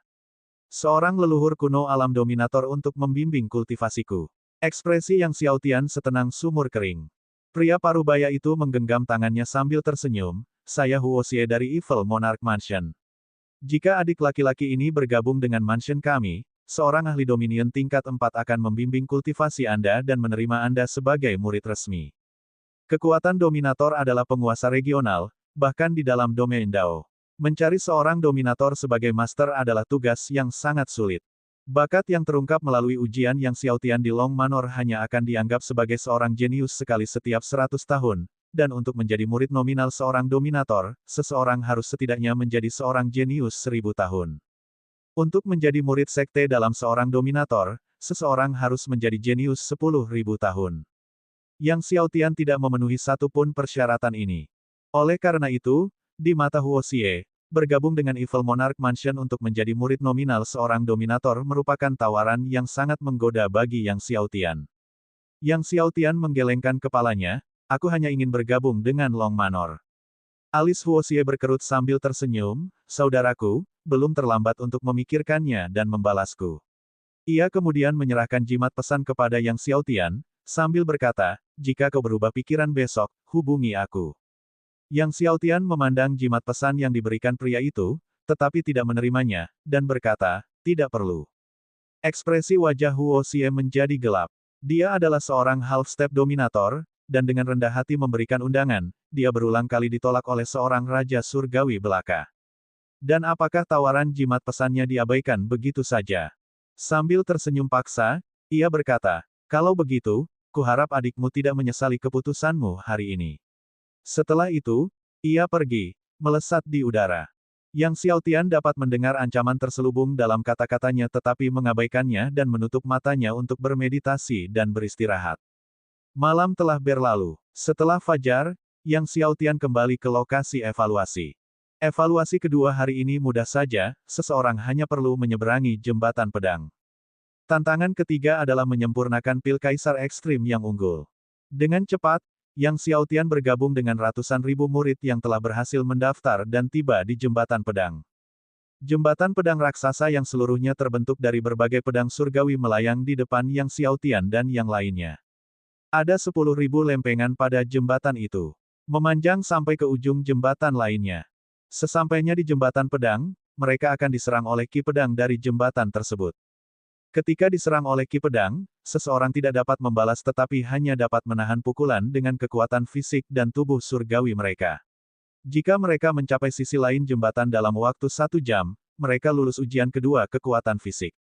A: Seorang leluhur kuno alam dominator untuk membimbing kultivasiku. Ekspresi Yang Xiaotian setenang sumur kering. Pria parubaya itu menggenggam tangannya sambil tersenyum, "Saya Huo Xie dari Evil Monarch Mansion. Jika adik laki-laki ini bergabung dengan mansion kami, seorang ahli dominion tingkat 4 akan membimbing kultivasi Anda dan menerima Anda sebagai murid resmi." Kekuatan dominator adalah penguasa regional, bahkan di dalam domain Dao. Mencari seorang dominator sebagai master adalah tugas yang sangat sulit. Bakat yang terungkap melalui ujian Yang Xiaotian di Long Manor hanya akan dianggap sebagai seorang jenius sekali setiap 100 tahun, dan untuk menjadi murid nominal seorang dominator, seseorang harus setidaknya menjadi seorang jenius 1000 tahun. Untuk menjadi murid sekte dalam seorang dominator, seseorang harus menjadi jenius 10.000 tahun. Yang Xiaotian tidak memenuhi satu pun persyaratan ini. Oleh karena itu, di mata Huo Xie, bergabung dengan Evil Monarch Mansion untuk menjadi murid nominal seorang dominator merupakan tawaran yang sangat menggoda bagi Yang Xiaotian. Yang Xiaotian menggelengkan kepalanya, "Aku hanya ingin bergabung dengan Long Manor." Alis Huo Xie berkerut sambil tersenyum, "Saudaraku, belum terlambat untuk memikirkannya dan membalasku." Ia kemudian menyerahkan jimat pesan kepada Yang Xiaotian, sambil berkata, "Jika kau berubah pikiran besok, hubungi aku." Yang Xiaotian memandang jimat pesan yang diberikan pria itu, tetapi tidak menerimanya, dan berkata, "Tidak perlu." Ekspresi wajah Huo Xie menjadi gelap. Dia adalah seorang half-step dominator, dan dengan rendah hati memberikan undangan, dia berulang kali ditolak oleh seorang Raja Surgawi belaka. Dan apakah tawaran jimat pesannya diabaikan begitu saja? Sambil tersenyum paksa, ia berkata, "Kalau begitu, kuharap adikmu tidak menyesali keputusanmu hari ini." Setelah itu, ia pergi, melesat di udara. Yang Xiaotian dapat mendengar ancaman terselubung dalam kata-katanya tetapi mengabaikannya dan menutup matanya untuk bermeditasi dan beristirahat. Malam telah berlalu. Setelah fajar, Yang Xiaotian kembali ke lokasi evaluasi. Evaluasi kedua hari ini mudah saja, seseorang hanya perlu menyeberangi jembatan pedang. Tantangan ketiga adalah menyempurnakan pil kaisar ekstrim yang unggul. Dengan cepat, Yang Xiaotian bergabung dengan ratusan ribu murid yang telah berhasil mendaftar dan tiba di jembatan pedang. Jembatan pedang raksasa yang seluruhnya terbentuk dari berbagai pedang surgawi melayang di depan Yang Xiaotian dan yang lainnya. Ada 10.000 lempengan pada jembatan itu, memanjang sampai ke ujung jembatan lainnya. Sesampainya di jembatan pedang, mereka akan diserang oleh ki pedang dari jembatan tersebut. Ketika diserang oleh ki pedang, seseorang tidak dapat membalas tetapi hanya dapat menahan pukulan dengan kekuatan fisik dan tubuh surgawi mereka. Jika mereka mencapai sisi lain jembatan dalam waktu 1 jam, mereka lulus ujian kedua kekuatan fisik.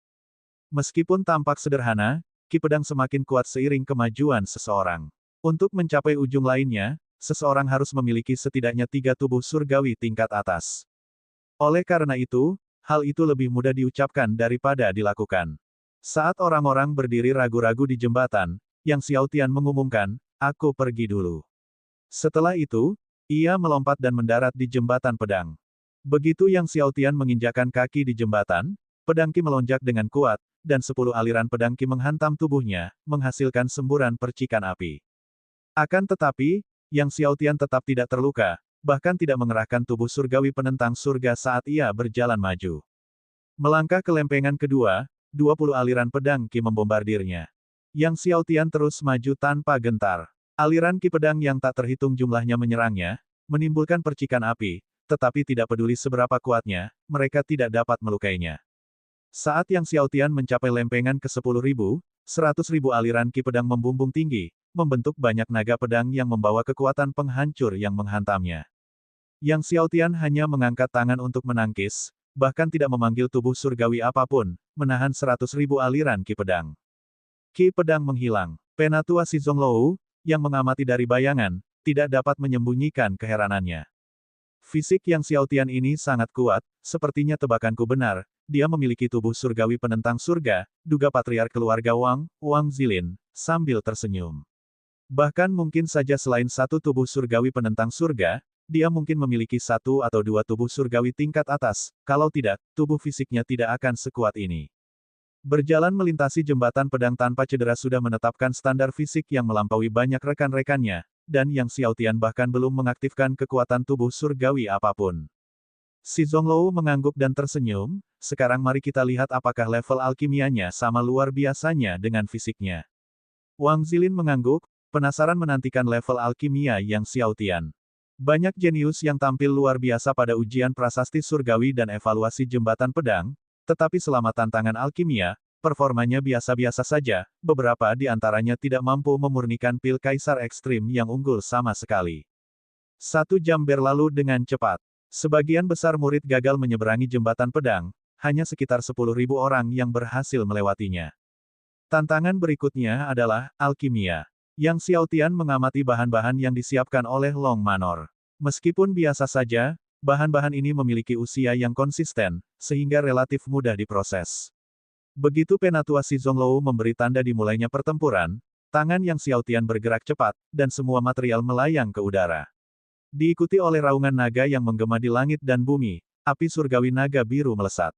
A: Meskipun tampak sederhana, ki pedang semakin kuat seiring kemajuan seseorang. Untuk mencapai ujung lainnya, seseorang harus memiliki setidaknya 3 tubuh surgawi tingkat atas. Oleh karena itu, hal itu lebih mudah diucapkan daripada dilakukan. Saat orang-orang berdiri ragu-ragu di jembatan, Yang Xiaotian mengumumkan, "Aku pergi dulu." Setelah itu, ia melompat dan mendarat di jembatan pedang. Begitu Yang Xiaotian menginjakkan kaki di jembatan, pedang ki melonjak dengan kuat, dan 10 aliran pedang ki menghantam tubuhnya, menghasilkan semburan percikan api. Akan tetapi, Yang Xiaotian tetap tidak terluka, bahkan tidak mengerahkan tubuh surgawi penentang surga saat ia berjalan maju. Melangkah ke lempengan kedua, 20 aliran pedang ki membombardirnya. Yang Xiaotian terus maju tanpa gentar. Aliran ki pedang yang tak terhitung jumlahnya menyerangnya, menimbulkan percikan api, tetapi tidak peduli seberapa kuatnya, mereka tidak dapat melukainya. Saat Yang Xiaotian mencapai lempengan ke 10.000, 100.000 aliran ki pedang membumbung tinggi, membentuk banyak naga pedang yang membawa kekuatan penghancur yang menghantamnya. Yang Xiaotian hanya mengangkat tangan untuk menangkis, bahkan tidak memanggil tubuh surgawi apapun, menahan 100.000 aliran ki pedang. Ki pedang menghilang. Penatua Si Zonglou, yang mengamati dari bayangan, tidak dapat menyembunyikan keheranannya. Fisik Yang Xiaotian ini sangat kuat, sepertinya tebakanku benar, dia memiliki tubuh surgawi penentang surga, duga patriark keluarga Wang, Wang Zilin, sambil tersenyum. Bahkan mungkin saja selain satu tubuh surgawi penentang surga, dia mungkin memiliki 1 atau 2 tubuh surgawi tingkat atas, kalau tidak, tubuh fisiknya tidak akan sekuat ini. Berjalan melintasi jembatan pedang tanpa cedera sudah menetapkan standar fisik yang melampaui banyak rekan-rekannya, dan Yang Xiaotian bahkan belum mengaktifkan kekuatan tubuh surgawi apapun. Si Zonglou mengangguk dan tersenyum, sekarang mari kita lihat apakah level alkimianya sama luar biasanya dengan fisiknya. Wang Zilin mengangguk, penasaran menantikan level alkimia Yang Xiaotian. Banyak jenius yang tampil luar biasa pada ujian prasasti surgawi dan evaluasi jembatan pedang, tetapi selama tantangan alkimia, performanya biasa-biasa saja, beberapa di antaranya tidak mampu memurnikan pil kaisar ekstrim yang unggul sama sekali. 1 jam berlalu dengan cepat. Sebagian besar murid gagal menyeberangi jembatan pedang, hanya sekitar 10.000 orang yang berhasil melewatinya. Tantangan berikutnya adalah alkimia. Yang Xiaotian mengamati bahan-bahan yang disiapkan oleh Long Manor. Meskipun biasa saja, bahan-bahan ini memiliki usia yang konsisten, sehingga relatif mudah diproses. Begitu Penatua Si Zonglou memberi tanda dimulainya pertempuran, tangan Yang Xiaotian bergerak cepat, dan semua material melayang ke udara. Diikuti oleh raungan naga yang menggema di langit dan bumi, api surgawi naga biru melesat.